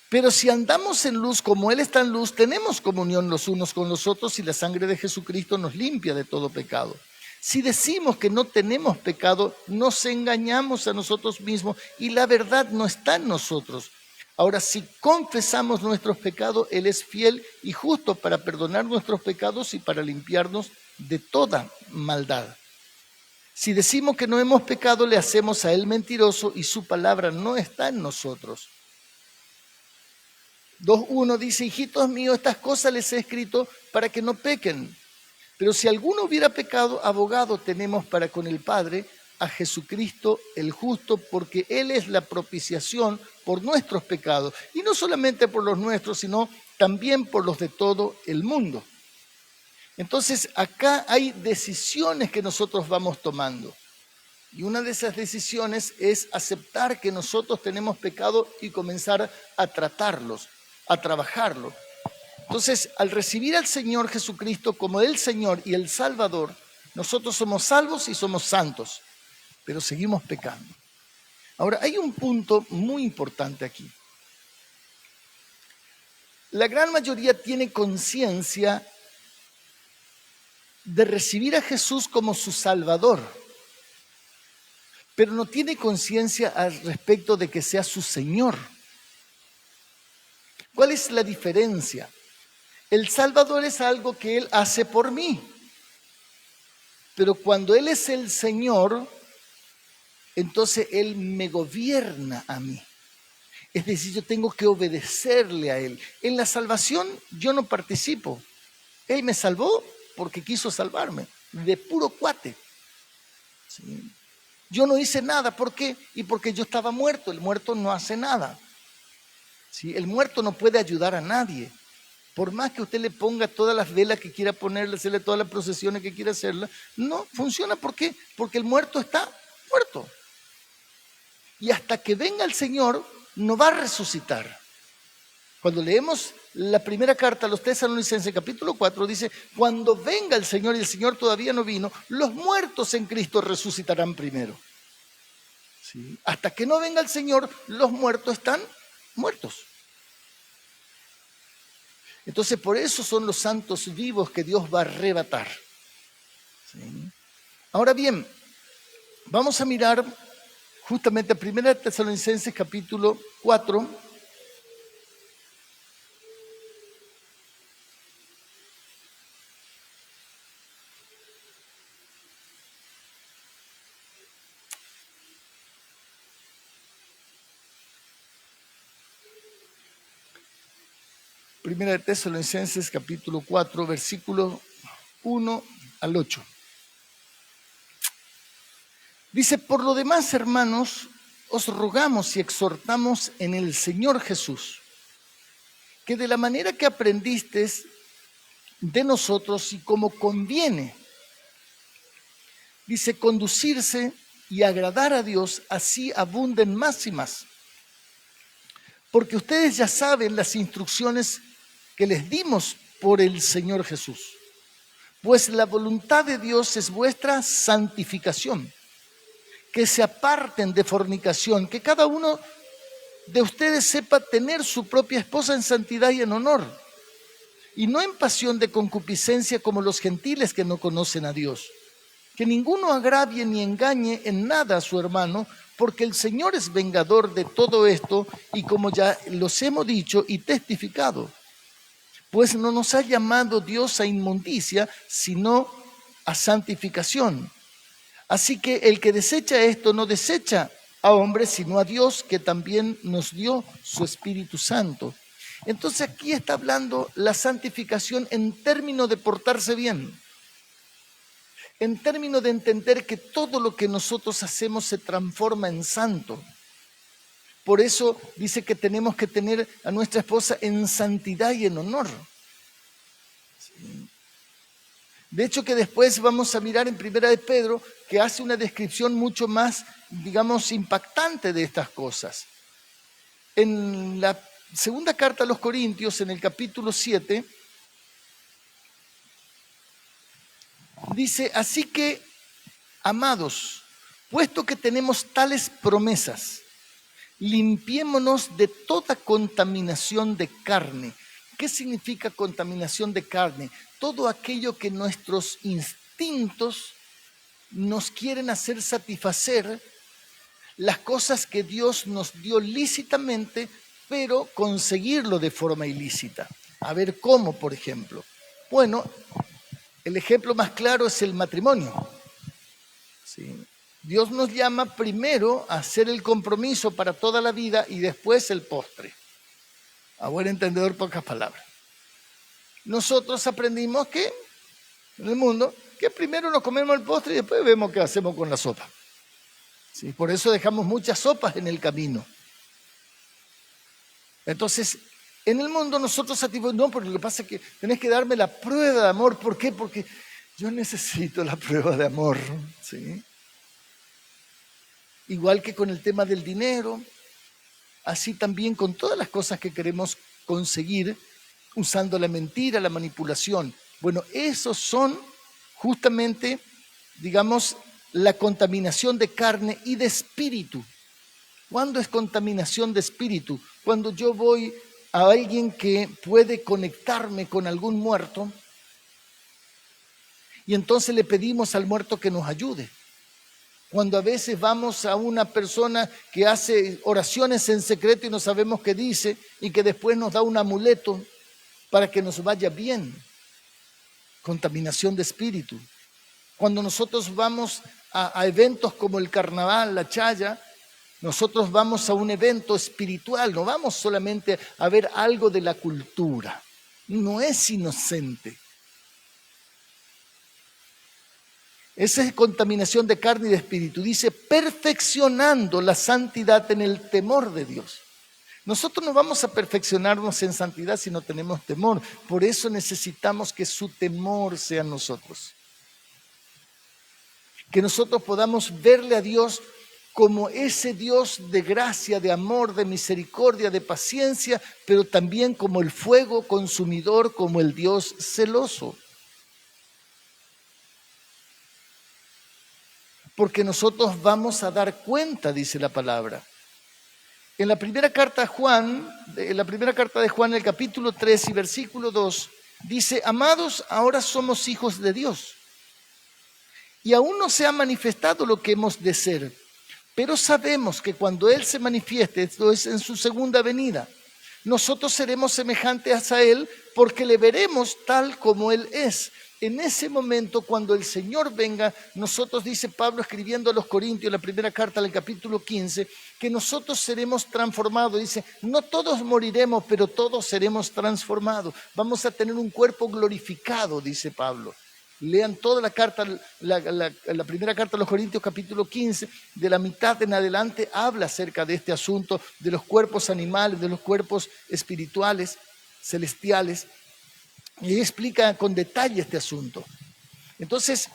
Pero si andamos en luz como Él está en luz, tenemos comunión los unos con los otros y la sangre de Jesucristo nos limpia de todo pecado. Si decimos que no tenemos pecado, nos engañamos a nosotros mismos y la verdad no está en nosotros. Ahora, si confesamos nuestros pecados, Él es fiel y justo para perdonar nuestros pecados y para limpiarnos de toda maldad. Si decimos que no hemos pecado, le hacemos a Él mentiroso y su palabra no está en nosotros. 2:1 dice, hijitos míos, estas cosas les he escrito para que no pequen. Pero si alguno hubiera pecado, abogado tenemos para con el Padre, a Jesucristo el justo, porque Él es la propiciación por nuestros pecados. Y no solamente por los nuestros, sino también por los de todo el mundo. Entonces, acá hay decisiones que nosotros vamos tomando. Y una de esas decisiones es aceptar que nosotros tenemos pecado y comenzar a tratarlos, a trabajarlo. Entonces, al recibir al Señor Jesucristo como el Señor y el Salvador, nosotros somos salvos y somos santos, pero seguimos pecando. Ahora, hay un punto muy importante aquí. La gran mayoría tiene conciencia de recibir a Jesús como su Salvador, pero no tiene conciencia al respecto de que sea su Señor. ¿Cuál es la diferencia? El Salvador es algo que Él hace por mí, pero cuando Él es el Señor, entonces Él me gobierna a mí. Es decir, yo tengo que obedecerle a Él. En la salvación yo no participo. Él me salvó porque quiso salvarme, de puro cuate. ¿Sí? Yo no hice nada, ¿por qué? Y porque yo estaba muerto. El muerto no hace nada. ¿Sí? El muerto no puede ayudar a nadie. Por más que usted le ponga todas las velas que quiera ponerle, hacerle todas las procesiones que quiera hacerle, no funciona. ¿Por qué? Porque el muerto está muerto. Y hasta que venga el Señor, no va a resucitar. Cuando leemos la primera carta a los Tesalonicenses, capítulo 4, dice, cuando venga el Señor y el Señor todavía no vino, los muertos en Cristo resucitarán primero. ¿Sí? Hasta que no venga el Señor, los muertos están muertos. Entonces, por eso son los santos vivos que Dios va a arrebatar. ¿Sí? Ahora bien, vamos a mirar justamente a 1 Tesalonicenses capítulo 4. Primera de Tesalonicenses capítulo 4, versículos 1 al 8. Dice, por lo demás, hermanos, os rogamos y exhortamos en el Señor Jesús, que de la manera que aprendisteis de nosotros y como conviene, dice, conducirse y agradar a Dios, así abunden más y más. Porque ustedes ya saben las instrucciones que les dimos por el Señor Jesús. Pues la voluntad de Dios es vuestra santificación, que se aparten de fornicación, que cada uno de ustedes sepa tener su propia esposa en santidad y en honor, y no en pasión de concupiscencia como los gentiles que no conocen a Dios. Que ninguno agravie ni engañe en nada a su hermano, porque el Señor es vengador de todo esto, y como ya los hemos dicho y testificado, pues no nos ha llamado Dios a inmundicia, sino a santificación. Así que el que desecha esto no desecha a hombres, sino a Dios, que también nos dio su Espíritu Santo. Entonces aquí está hablando la santificación en términos de portarse bien, en términos de entender que todo lo que nosotros hacemos se transforma en santo. Por eso dice que tenemos que tener a nuestra esposa en santidad y en honor. De hecho, que después vamos a mirar en Primera de Pedro, que hace una descripción mucho más, digamos, impactante de estas cosas. En la segunda carta a los Corintios, en el capítulo 7, dice: así que, amados, puesto que tenemos tales promesas, limpiémonos de toda contaminación de carne. ¿Qué significa contaminación de carne? Todo aquello que nuestros instintos nos quieren hacer satisfacer, las cosas que Dios nos dio lícitamente, pero conseguirlo de forma ilícita. A ver, ¿cómo, por ejemplo? Bueno, el ejemplo más claro es el matrimonio. ¿Sí? Dios nos llama primero a hacer el compromiso para toda la vida y después el postre. A buen entendedor, pocas palabras. Nosotros aprendimos que, en el mundo, que primero nos comemos el postre y después vemos qué hacemos con la sopa. ¿Sí? Por eso dejamos muchas sopas en el camino. Entonces, en el mundo nosotros satisfacemos, no, porque lo que pasa es que tenés que darme la prueba de amor. ¿Por qué? Porque yo necesito la prueba de amor. ¿Sí? Igual que con el tema del dinero, así también con todas las cosas que queremos conseguir usando la mentira, la manipulación. Bueno, esos son justamente, digamos, la contaminación de carne y de espíritu. ¿Cuándo es contaminación de espíritu? Cuando yo voy a alguien que puede conectarme con algún muerto y entonces le pedimos al muerto que nos ayude. Cuando a veces vamos a una persona que hace oraciones en secreto y no sabemos qué dice y que después nos da un amuleto para que nos vaya bien. Contaminación de espíritu. Cuando nosotros vamos a eventos como el carnaval, la chaya, nosotros vamos a un evento espiritual, no vamos solamente a ver algo de la cultura. No es inocente. Esa es contaminación de carne y de espíritu. Dice, perfeccionando la santidad en el temor de Dios. Nosotros no vamos a perfeccionarnos en santidad si no tenemos temor. Por eso necesitamos que su temor sea en nosotros. Que nosotros podamos verle a Dios como ese Dios de gracia, de amor, de misericordia, de paciencia, pero también como el fuego consumidor, como el Dios celoso. Porque nosotros vamos a dar cuenta, dice la palabra. En la primera carta de Juan, en el capítulo 3 y versículo 2, dice, amados, ahora somos hijos de Dios. Y aún no se ha manifestado lo que hemos de ser. Pero sabemos que cuando Él se manifieste, esto es en su segunda venida, nosotros seremos semejantes a Él porque le veremos tal como Él es. En ese momento, cuando el Señor venga, nosotros, dice Pablo escribiendo a los Corintios, en la primera carta del capítulo 15, que nosotros seremos transformados. Dice, no todos moriremos, pero todos seremos transformados. Vamos a tener un cuerpo glorificado, dice Pablo. Lean toda la carta, la primera carta a los Corintios, capítulo 15, de la mitad en adelante, habla acerca de este asunto, de los cuerpos animales, de los cuerpos espirituales, celestiales, y explica con detalle este asunto. Entonces,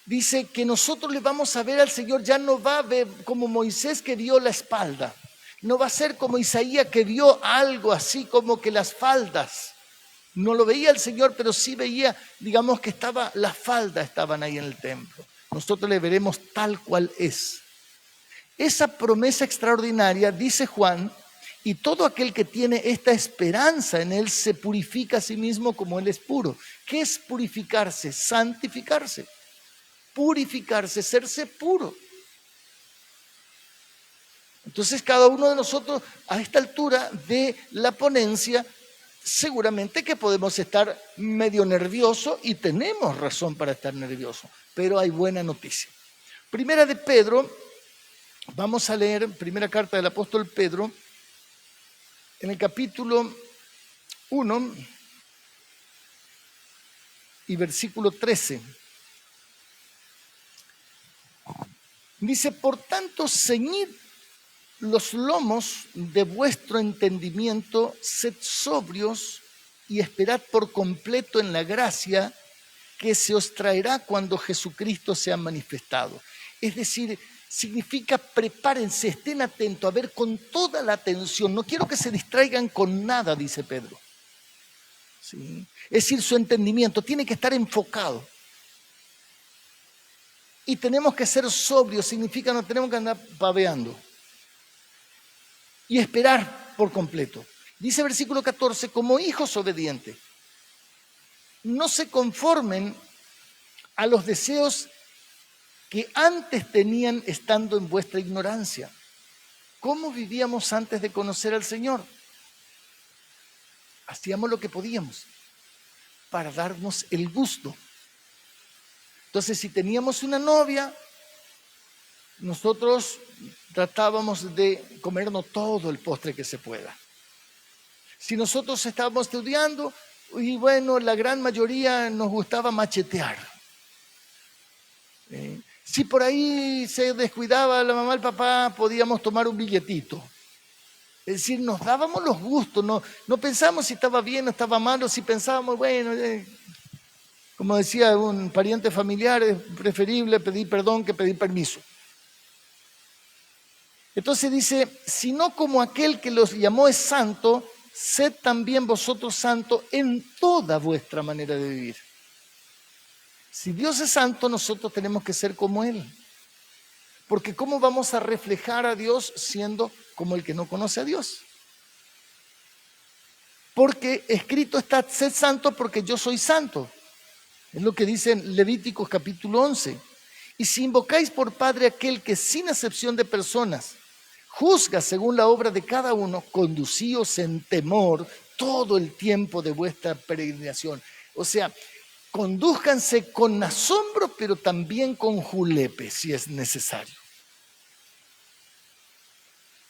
dice que nosotros le vamos a ver al Señor, ya no va a ver como Moisés que vio la espalda, no va a ser como Isaías que vio algo así como que las faldas. No lo veía el Señor, pero sí veía, digamos que las faldas estaban ahí en el templo. nosotros le veremos tal cual es. Esa promesa extraordinaria, dice Juan, y todo aquel que tiene esta esperanza en Él se purifica a sí mismo como Él es puro. ¿Qué es purificarse? Santificarse. Purificarse, serse puro. Entonces cada uno de nosotros a esta altura de la ponencia seguramente que podemos estar medio nerviosos y tenemos razón para estar nerviosos, pero hay buena noticia. Primera de Pedro, vamos a leer primera carta del apóstol Pedro en el capítulo 1 y versículo 13. Dice, por tanto, ceñid los lomos de vuestro entendimiento, sed sobrios y esperad por completo en la gracia que se os traerá cuando Jesucristo sea manifestado. Es decir, significa prepárense, estén atentos, a ver con toda la atención. No quiero que se distraigan con nada, dice Pedro. ¿Sí? Es decir, su entendimiento tiene que estar enfocado. Y tenemos que ser sobrios, significa no tenemos que andar babeando. Y esperar por completo. Dice versículo 14, como hijos obedientes, no se conformen a los deseos que antes tenían estando en vuestra ignorancia. ¿Cómo vivíamos antes de conocer al Señor? Hacíamos lo que podíamos para darnos el gusto. Entonces, si teníamos una novia, nosotros tratábamos de comernos todo el postre que se pueda. Si nosotros estábamos estudiando, y bueno, la gran mayoría nos gustaba machetear. Si por ahí se descuidaba la mamá y el papá, podíamos tomar un billetito. Es decir, nos dábamos los gustos, no pensábamos si estaba bien o estaba mal, si pensábamos, bueno, como decía un pariente familiar, es preferible pedir perdón que pedir permiso. Entonces dice, sino como aquel que los llamó es santo, sed también vosotros santos en toda vuestra manera de vivir. Si Dios es santo, nosotros tenemos que ser como Él. Porque ¿cómo vamos a reflejar a Dios siendo como el que no conoce a Dios? Porque escrito está, sed santo porque yo soy santo. Es lo que dice en Levíticos capítulo 11. Y si invocáis por Padre aquel que sin acepción de personas juzga según la obra de cada uno, conducíos en temor todo el tiempo de vuestra peregrinación. O sea, condúzcanse con asombro, pero también con julepe, si es necesario.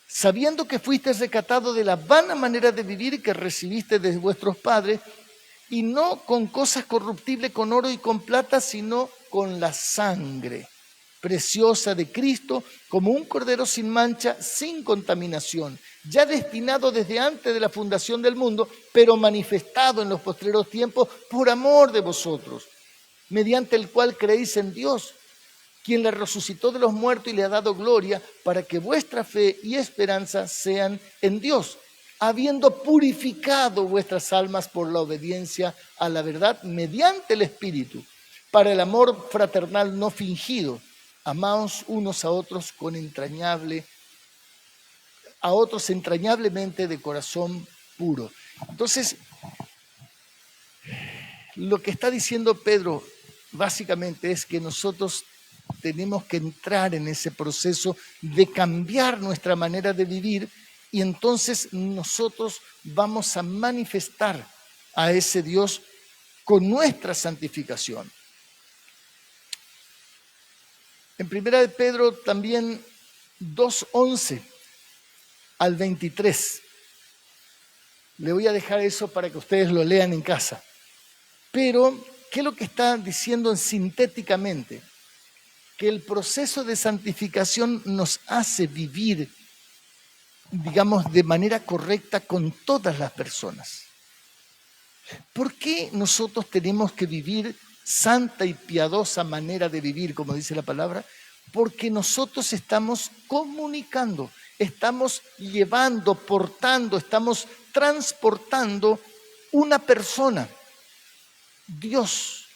Sabiendo que fuisteis rescatados de la vana manera de vivir que recibiste de vuestros padres, y no con cosas corruptibles, con oro y con plata, sino con la sangre preciosa de Cristo, como un cordero sin mancha, sin contaminación, ya destinado desde antes de la fundación del mundo, pero manifestado en los postreros tiempos por amor de vosotros, mediante el cual creéis en Dios, quien le resucitó de los muertos y le ha dado gloria, para que vuestra fe y esperanza sean en Dios, habiendo purificado vuestras almas por la obediencia a la verdad mediante el Espíritu, para el amor fraternal no fingido. Amaos unos a otros entrañablemente de corazón puro. Entonces, lo que está diciendo Pedro básicamente es que nosotros tenemos que entrar en ese proceso de cambiar nuestra manera de vivir y entonces nosotros vamos a manifestar a ese Dios con nuestra santificación. En primera de Pedro también 2:11 al 23. Le voy a dejar eso para que ustedes lo lean en casa. Pero, ¿qué es lo que está diciendo sintéticamente? Que el proceso de santificación nos hace vivir, digamos, de manera correcta con todas las personas. ¿Por qué nosotros tenemos que vivir santa y piadosa manera de vivir, como dice la palabra? Porque nosotros estamos comunicando, estamos llevando, portando, estamos transportando una persona, Dios.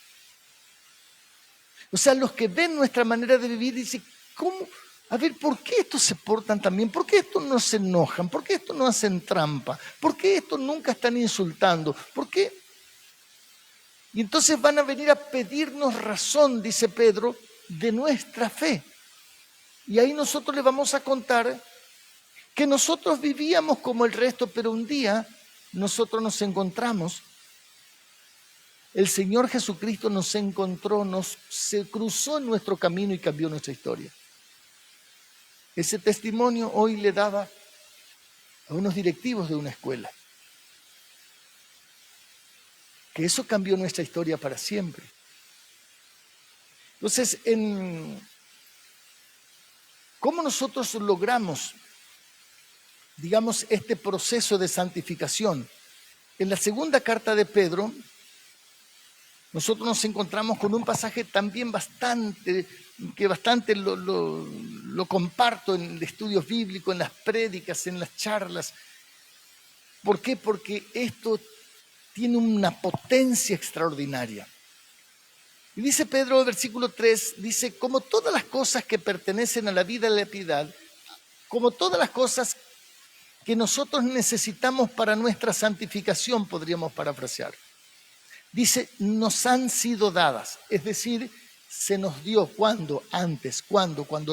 O sea, los que ven nuestra manera de vivir dicen, ¿cómo? A ver, ¿por qué estos se portan tan bien? ¿Por qué estos no se enojan? ¿Por qué estos no hacen trampa? ¿Por qué estos nunca están insultando? ¿Por qué? Y entonces van a venir a pedirnos razón, dice Pedro, de nuestra fe. Y ahí nosotros les vamos a contar que nosotros vivíamos como el resto, pero un día nosotros nos encontramos. El Señor Jesucristo nos encontró, se cruzó en nuestro camino y cambió nuestra historia. Ese testimonio hoy le daba a unos directivos de una escuela. Que eso cambió nuestra historia para siempre. Entonces, ¿cómo nosotros logramos, digamos, este proceso de santificación? En la segunda carta de Pedro, nosotros nos encontramos con un pasaje también bastante lo comparto en estudios bíblicos, en las prédicas, en las charlas. ¿Por qué? Porque esto tiene una potencia extraordinaria. Y dice Pedro, versículo 3, dice, como todas las cosas que pertenecen a la vida y la piedad, como todas las cosas que nosotros necesitamos para nuestra santificación, podríamos parafrasear. Dice, nos han sido dadas, es decir, se nos dio cuando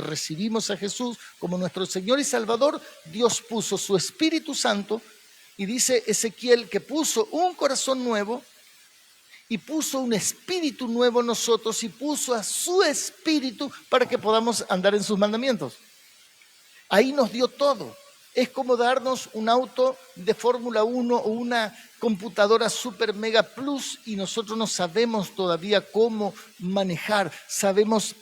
recibimos a Jesús como nuestro Señor y Salvador, Dios puso su Espíritu Santo y dice Ezequiel que puso un corazón nuevo y puso un espíritu nuevo en nosotros y puso a su espíritu para que podamos andar en sus mandamientos. Ahí nos dio todo. Es como darnos un auto de Fórmula 1 o una computadora Super Mega Plus y nosotros no sabemos todavía cómo manejar. Sabemos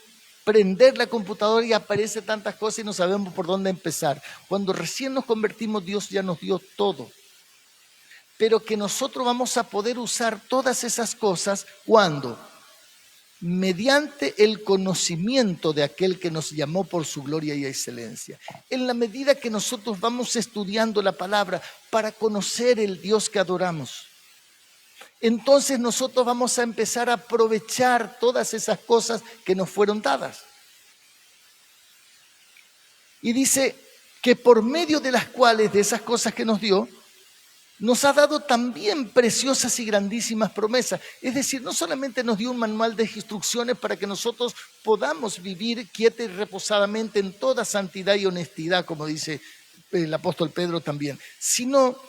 prender la computadora y aparece tantas cosas y no sabemos por dónde empezar. Cuando recién nos convertimos, Dios ya nos dio todo. Pero que nosotros vamos a poder usar todas esas cosas cuando, mediante el conocimiento de aquel que nos llamó por su gloria y excelencia. En la medida que nosotros vamos estudiando la palabra para conocer el Dios que adoramos, entonces nosotros vamos a empezar a aprovechar todas esas cosas que nos fueron dadas. Y dice que por medio de las cuales, de esas cosas que nos dio, nos ha dado también preciosas y grandísimas promesas. Es decir, no solamente nos dio un manual de instrucciones para que nosotros podamos vivir quieta y reposadamente en toda santidad y honestidad, como dice el apóstol Pedro también, sino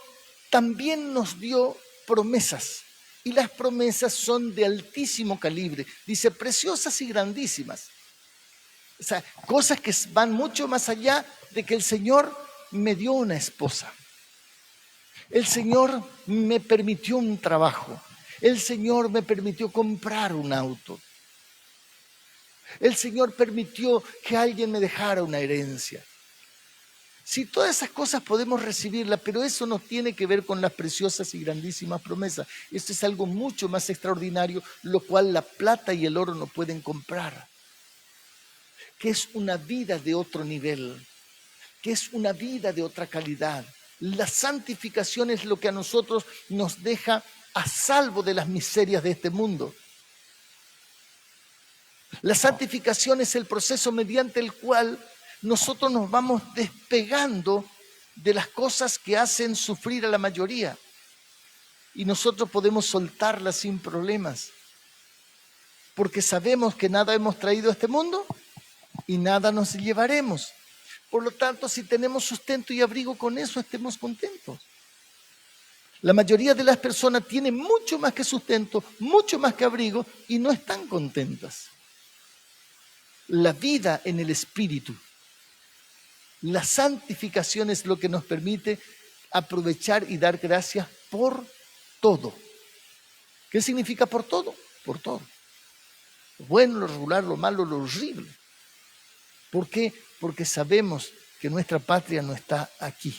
también nos dio promesas. Y las promesas son de altísimo calibre. Dice, preciosas y grandísimas. O sea, cosas que van mucho más allá de que el Señor me dio una esposa. El Señor me permitió un trabajo. El Señor me permitió comprar un auto. El Señor permitió que alguien me dejara una herencia. Sí, todas esas cosas podemos recibirlas, pero eso no tiene que ver con las preciosas y grandísimas promesas. Esto es algo mucho más extraordinario, lo cual la plata y el oro no pueden comprar. Que es una vida de otro nivel, que es una vida de otra calidad. La santificación es lo que a nosotros nos deja a salvo de las miserias de este mundo. La santificación es el proceso mediante el cual nosotros nos vamos despegando de las cosas que hacen sufrir a la mayoría. Y nosotros podemos soltarlas sin problemas. Porque sabemos que nada hemos traído a este mundo y nada nos llevaremos. Por lo tanto, si tenemos sustento y abrigo, con eso estemos contentos. La mayoría de las personas tienen mucho más que sustento, mucho más que abrigo y no están contentas. La vida en el Espíritu, la santificación es lo que nos permite aprovechar y dar gracias por todo. ¿Qué significa por todo? Por todo. Lo bueno, lo regular, lo malo, lo horrible. ¿Por qué? Porque sabemos que nuestra patria no está aquí.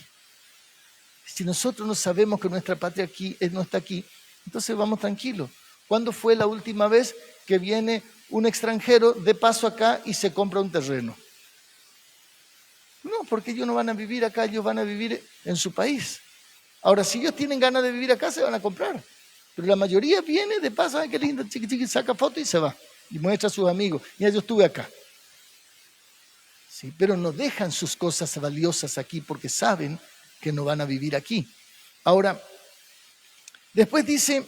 Si nosotros no sabemos que nuestra patria no está aquí, entonces vamos tranquilos. ¿Cuándo fue la última vez que viene un extranjero de paso acá y se compra un terreno? No, porque ellos no van a vivir acá, ellos van a vivir en su país. Ahora, si ellos tienen ganas de vivir acá, se van a comprar. Pero la mayoría viene de paso, ay, qué lindo, chiqui, saca foto y se va. y muestra a sus amigos, mira, yo estuve acá. Sí, pero no dejan sus cosas valiosas aquí porque saben que no van a vivir aquí. Ahora, después dice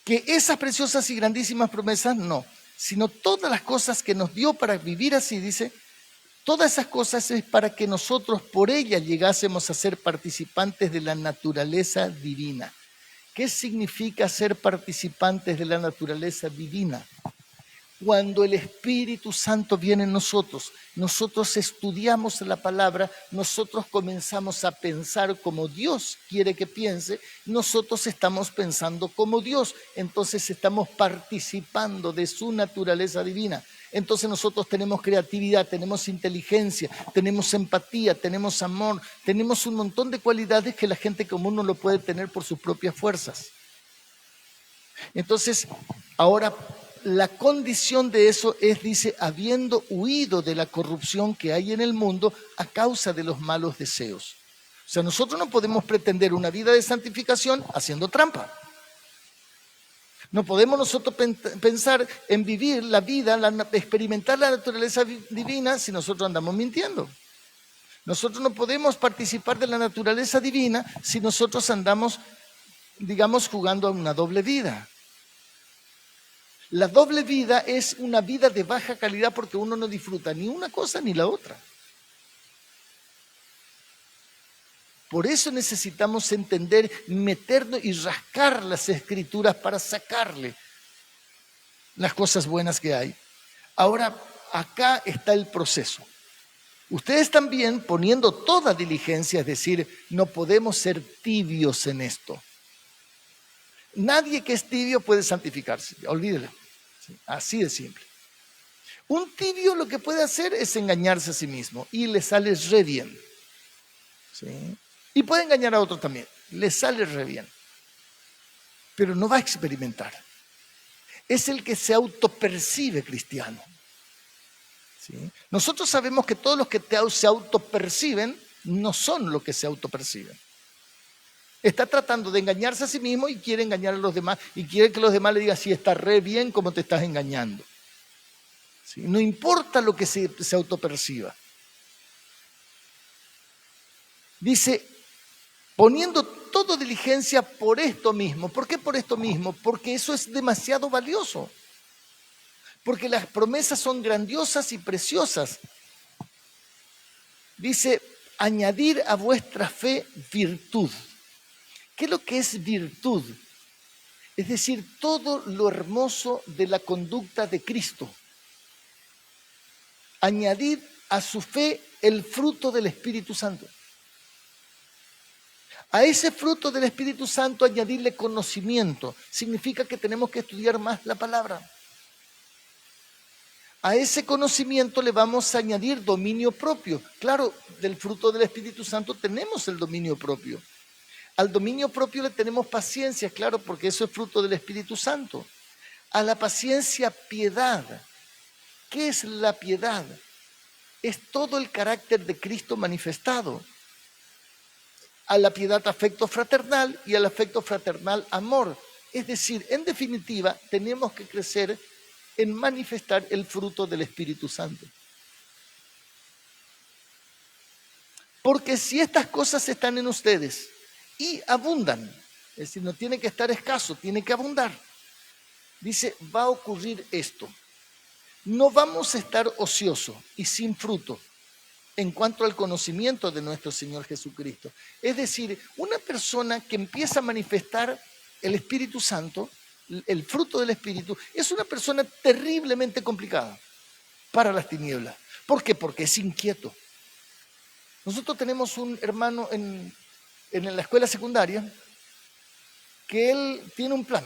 que esas preciosas y grandísimas promesas no, sino todas las cosas que nos dio para vivir así, dice, todas esas cosas es para que nosotros por ellas llegásemos a ser participantes de la naturaleza divina. ¿Qué significa ser participantes de la naturaleza divina? Cuando el Espíritu Santo viene en nosotros, nosotros estudiamos la palabra, nosotros comenzamos a pensar como Dios quiere que piense, nosotros estamos pensando como Dios, entonces estamos participando de su naturaleza divina. Entonces nosotros tenemos creatividad, tenemos inteligencia, tenemos empatía, tenemos amor, tenemos un montón de cualidades que la gente común no lo puede tener por sus propias fuerzas. Entonces, ahora la condición de eso es, dice, habiendo huido de la corrupción que hay en el mundo a causa de los malos deseos. O sea, nosotros no podemos pretender una vida de santificación haciendo trampa. No podemos nosotros pensar en vivir la vida, experimentar la naturaleza divina si nosotros andamos mintiendo. Nosotros no podemos participar de la naturaleza divina si nosotros andamos, digamos, jugando a una doble vida. La doble vida es una vida de baja calidad porque uno no disfruta ni una cosa ni la otra. Por eso necesitamos entender, meternos y rascar las escrituras para sacarle las cosas buenas que hay. Ahora, acá está el proceso. Ustedes también, poniendo toda diligencia, es decir, no podemos ser tibios en esto. Nadie que es tibio puede santificarse, olvídelo. Así de simple. Un tibio lo que puede hacer es engañarse a sí mismo y le sale re bien. ¿Sí? Y puede engañar a otros también, le sale re bien. Pero no va a experimentar. Es el que se autopercibe cristiano. ¿Sí? Nosotros sabemos que todos los que se autoperciben no son los que se autoperciben. Está tratando de engañarse a sí mismo y quiere engañar a los demás y quiere que los demás le digan, sí, está re bien como te estás engañando. ¿Sí? No importa lo que se autoperciba. Dice, poniendo toda diligencia por esto mismo. ¿Por qué por esto mismo? Porque eso es demasiado valioso. Porque las promesas son grandiosas y preciosas. Dice, añadir a vuestra fe virtud. ¿Qué es lo que es virtud? Es decir, todo lo hermoso de la conducta de Cristo. Añadir a su fe el fruto del Espíritu Santo. A ese fruto del Espíritu Santo añadirle conocimiento. Significa que tenemos que estudiar más la palabra. A ese conocimiento le vamos a añadir dominio propio. Claro, del fruto del Espíritu Santo tenemos el dominio propio. Al dominio propio le tenemos paciencia, claro, porque eso es fruto del Espíritu Santo. A la paciencia, piedad. ¿Qué es la piedad? Es todo el carácter de Cristo manifestado. A la piedad, afecto fraternal, y al afecto fraternal, amor. Es decir, en definitiva, tenemos que crecer en manifestar el fruto del Espíritu Santo. Porque si estas cosas están en ustedes y abundan, es decir, no tiene que estar escaso, tiene que abundar. Dice, va a ocurrir esto. No vamos a estar ociosos y sin fruto en cuanto al conocimiento de nuestro Señor Jesucristo. Es decir, una persona que empieza a manifestar el Espíritu Santo, el fruto del Espíritu, es una persona terriblemente complicada para las tinieblas. ¿Por qué? Porque es inquieto. Nosotros tenemos un hermano en la escuela secundaria que él tiene un plan.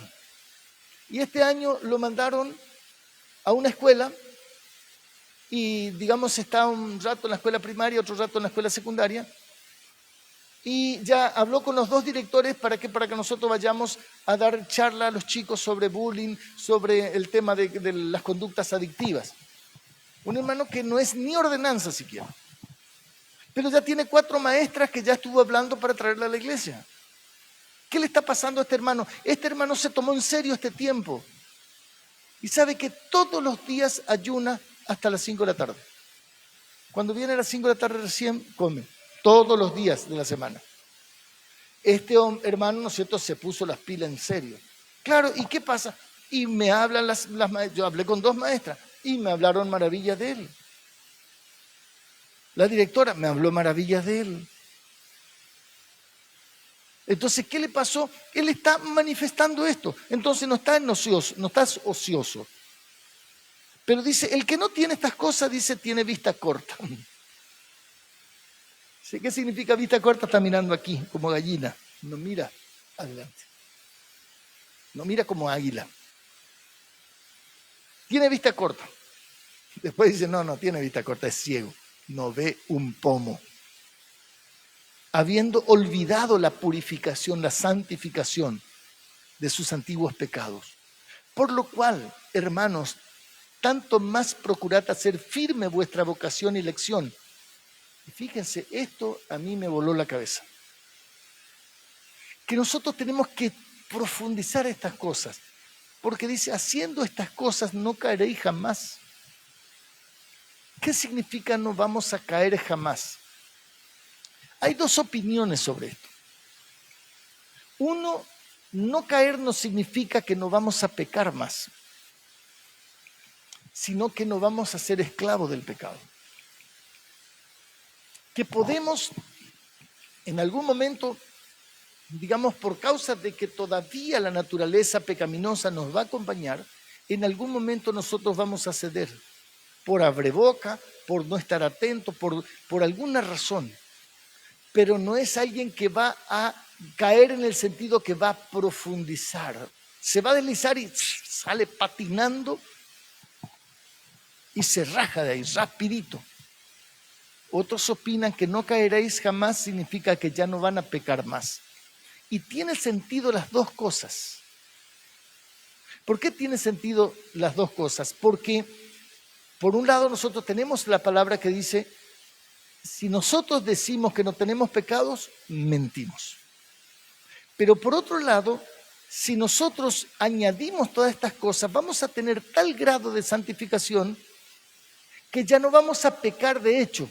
Y este año lo mandaron a una escuela y, digamos, está un rato en la escuela primaria, otro rato en la escuela secundaria. Y ya habló con los dos directores para que nosotros vayamos a dar charla a los chicos sobre bullying, sobre el tema de las conductas adictivas. Un hermano que no es ni ordenanza siquiera. Pero ya tiene 4 maestras que ya estuvo hablando para traerla a la iglesia. ¿Qué le está pasando a este hermano? Este hermano se tomó en serio este tiempo. y sabe que todos los días ayuna hasta las 5 de la tarde. Cuando viene a las 5 de la tarde recién come, todos los días de la semana. Este hermano, ¿no es cierto?, se puso las pilas en serio. Claro, ¿y qué pasa? Y me hablan las maestras, yo hablé con 2 maestras y me hablaron maravillas de él. La directora me habló maravillas de él. Entonces, ¿qué le pasó? Él está manifestando esto. Entonces no está ocioso, no está ocioso. Pero dice, el que no tiene estas cosas, dice, tiene vista corta. ¿Qué significa vista corta? Está mirando aquí, como gallina. No mira adelante. No mira como águila. Tiene vista corta. Después dice, no tiene vista corta, es ciego. No ve un pomo. Habiendo olvidado la purificación, la santificación de sus antiguos pecados. Por lo cual, hermanos, tanto más procurad hacer firme vuestra vocación y elección. Y fíjense, esto a mí me voló la cabeza. Que nosotros tenemos que profundizar estas cosas. Porque dice, haciendo estas cosas no caeréis jamás. ¿Qué significa no vamos a caer jamás? Hay 2 opiniones sobre esto. Uno, no caer no significa que no vamos a pecar más, sino que no vamos a ser esclavos del pecado. Que podemos, en algún momento, digamos, por causa de que todavía la naturaleza pecaminosa nos va a acompañar, en algún momento nosotros vamos a ceder, por abreboca, por no estar atento, por alguna razón. Pero no es alguien que va a caer en el sentido que va a profundizar. Se va a deslizar y sale patinando y se raja de ahí, rapidito. Otros opinan que no caeréis jamás significa que ya no van a pecar más. Y tiene sentido las 2 cosas. ¿Por qué tiene sentido las 2 cosas? Porque, por un lado, nosotros tenemos la palabra que dice, si nosotros decimos que no tenemos pecados, mentimos. Pero por otro lado, si nosotros añadimos todas estas cosas, vamos a tener tal grado de santificación que ya no vamos a pecar de hecho.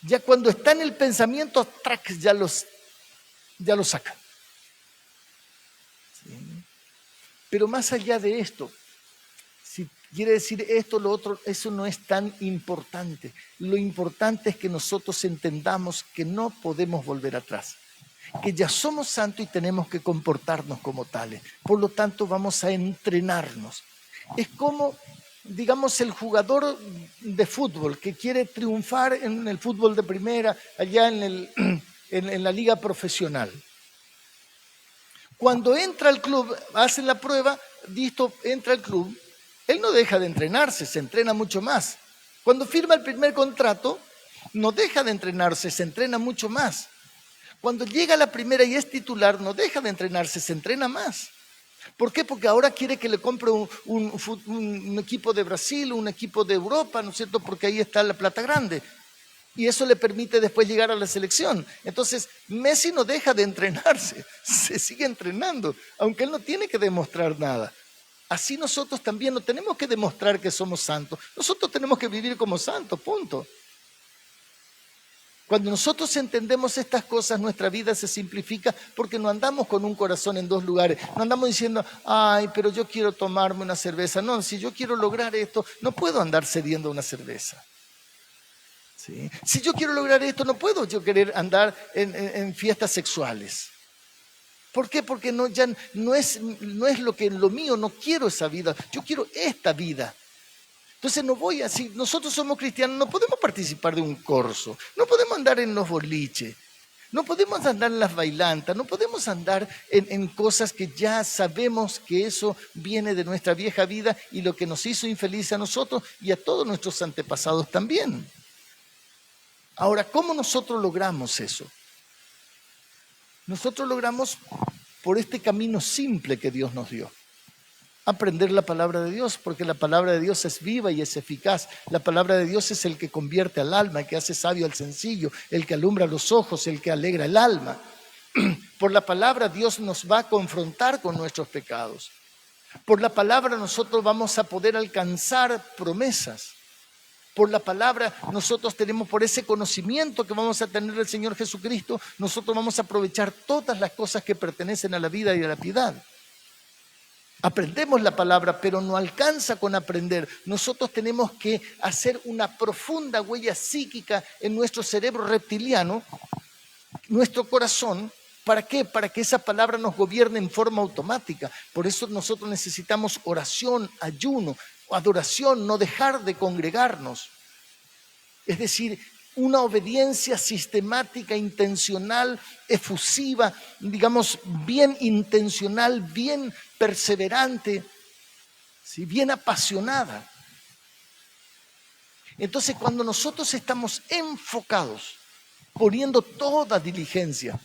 Ya cuando está en el pensamiento, ¡trac!, ya lo saca. ¿Sí? Pero más allá de esto, si quiere decir esto, lo otro, eso no es tan importante. Lo importante es que nosotros entendamos que no podemos volver atrás, que ya somos santos y tenemos que comportarnos como tales. Por lo tanto, vamos a entrenarnos. Es como, digamos, el jugador de fútbol que quiere triunfar en el fútbol de primera, allá en la liga profesional. Cuando entra al club, hacen la prueba, listo, entra al club, él no deja de entrenarse, se entrena mucho más. Cuando firma el primer contrato, no deja de entrenarse, se entrena mucho más. Cuando llega a la primera y es titular, no deja de entrenarse, se entrena más. ¿Por qué? Porque ahora quiere que le compre un equipo de Brasil, un equipo de Europa, ¿no es cierto? Porque ahí está la plata grande. Y eso le permite después llegar a la selección. Entonces, Messi no deja de entrenarse, se sigue entrenando, aunque él no tiene que demostrar nada. Así nosotros también no tenemos que demostrar que somos santos. Nosotros tenemos que vivir como santos, punto. Cuando nosotros entendemos estas cosas, nuestra vida se simplifica porque no andamos con un corazón en 2 lugares. No andamos diciendo, ay, pero yo quiero tomarme una cerveza. No, si yo quiero lograr esto, no puedo andar cediendo una cerveza. ¿Sí? Si yo quiero lograr esto, no puedo yo querer andar en fiestas sexuales. ¿Por qué? Porque ya no es lo mío, no quiero esa vida, yo quiero esta vida. Entonces si nosotros somos cristianos, no podemos participar de un corso, no podemos andar en los boliches, no podemos andar en las bailantas, no podemos andar en cosas que ya sabemos que eso viene de nuestra vieja vida y lo que nos hizo infeliz a nosotros y a todos nuestros antepasados también. Ahora, ¿cómo nosotros logramos eso? Nosotros logramos por este camino simple que Dios nos dio. Aprender la palabra de Dios, porque la palabra de Dios es viva y es eficaz. La palabra de Dios es el que convierte al alma, el que hace sabio al sencillo, el que alumbra los ojos, el que alegra el alma. Por la palabra Dios nos va a confrontar con nuestros pecados. Por la palabra nosotros vamos a poder alcanzar promesas. Por la palabra nosotros tenemos, por ese conocimiento que vamos a tener del Señor Jesucristo, nosotros vamos a aprovechar todas las cosas que pertenecen a la vida y a la piedad. Aprendemos la palabra, pero no alcanza con aprender. Nosotros tenemos que hacer una profunda huella psíquica en nuestro cerebro reptiliano, nuestro corazón. ¿Para qué? Para que esa palabra nos gobierne en forma automática. Por eso nosotros necesitamos oración, ayuno, adoración, no dejar de congregarnos. Es decir, una obediencia sistemática, intencional, efusiva, digamos, bien intencional, bien perseverante, ¿sí? Bien apasionada. Entonces, cuando nosotros estamos enfocados, poniendo toda diligencia,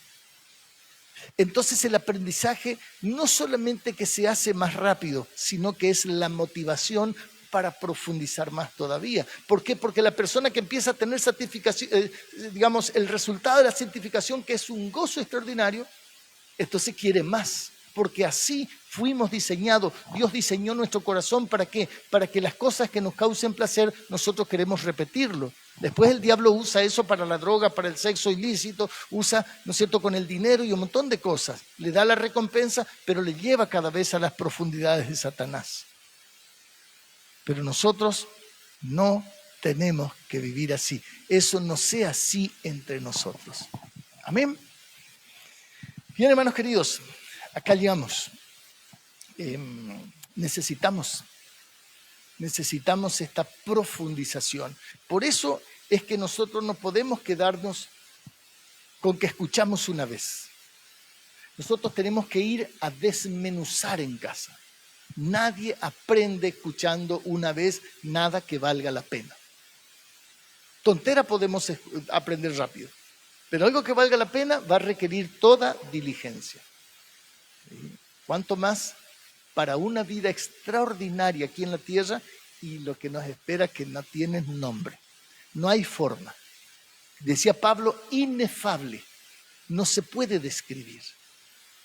entonces el aprendizaje no solamente que se hace más rápido, sino que es la motivación para profundizar más todavía. ¿Por qué? Porque la persona que empieza a tener certificación, digamos, el resultado de la certificación, que es un gozo extraordinario, entonces quiere más. Porque así fuimos diseñados. Dios diseñó nuestro corazón, ¿para qué? Para que las cosas que nos causen placer, nosotros queremos repetirlo. Después el diablo usa eso para la droga, para el sexo ilícito, usa, ¿no es cierto?, con el dinero y un montón de cosas. Le da la recompensa, pero le lleva cada vez a las profundidades de Satanás. Pero nosotros no tenemos que vivir así. Eso no sea así entre nosotros. Amén. Bien, hermanos queridos, acá llegamos. Necesitamos esta profundización. Por eso es que nosotros no podemos quedarnos con que escuchamos una vez. Nosotros tenemos que ir a desmenuzar en casa. Nadie aprende escuchando una vez nada que valga la pena. Tontera podemos aprender rápido, pero algo que valga la pena va a requerir toda diligencia. ¿Cuánto más para una vida extraordinaria aquí en la tierra y lo que nos espera que no tiene nombre? No hay forma. Decía Pablo, inefable. No se puede describir.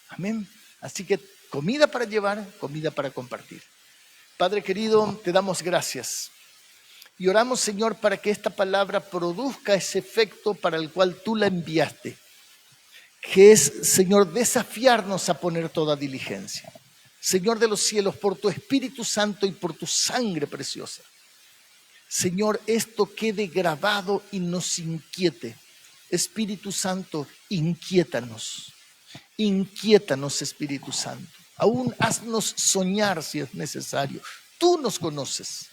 Amén. Así que comida para llevar, comida para compartir. Padre querido, te damos gracias. Y oramos, Señor, para que esta palabra produzca ese efecto para el cual tú la enviaste. Que es, Señor, desafiarnos a poner toda diligencia. Señor de los cielos, por tu Espíritu Santo y por tu sangre preciosa. Señor, esto quede grabado y nos inquiete. Espíritu Santo, inquiétanos. Inquiétanos, Espíritu Santo. Aún haznos soñar si es necesario. Tú nos conoces.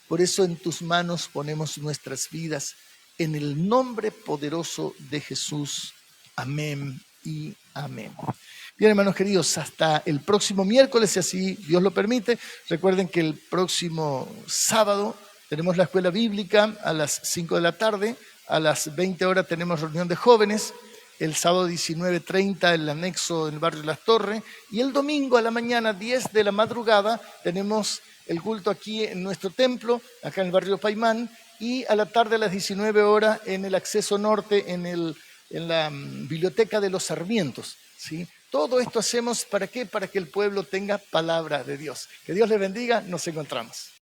Por eso en tus manos ponemos nuestras vidas. En el nombre poderoso de Jesús. Amén y amén. Bien, hermanos queridos, hasta el próximo miércoles, si así Dios lo permite. Recuerden que el próximo sábado tenemos la escuela bíblica a las 5 de la tarde. A las 20 horas tenemos reunión de jóvenes. El sábado 19:30 el anexo en el barrio Las Torres. Y el domingo a la mañana, 10 de la madrugada, tenemos el culto aquí en nuestro templo, acá en el barrio Paimán. Y a la tarde a las 19 horas en el acceso norte, en la biblioteca de los Sarmientos, ¿sí? Todo esto hacemos, ¿para qué? Para que el pueblo tenga palabra de Dios. Que Dios les bendiga, nos encontramos.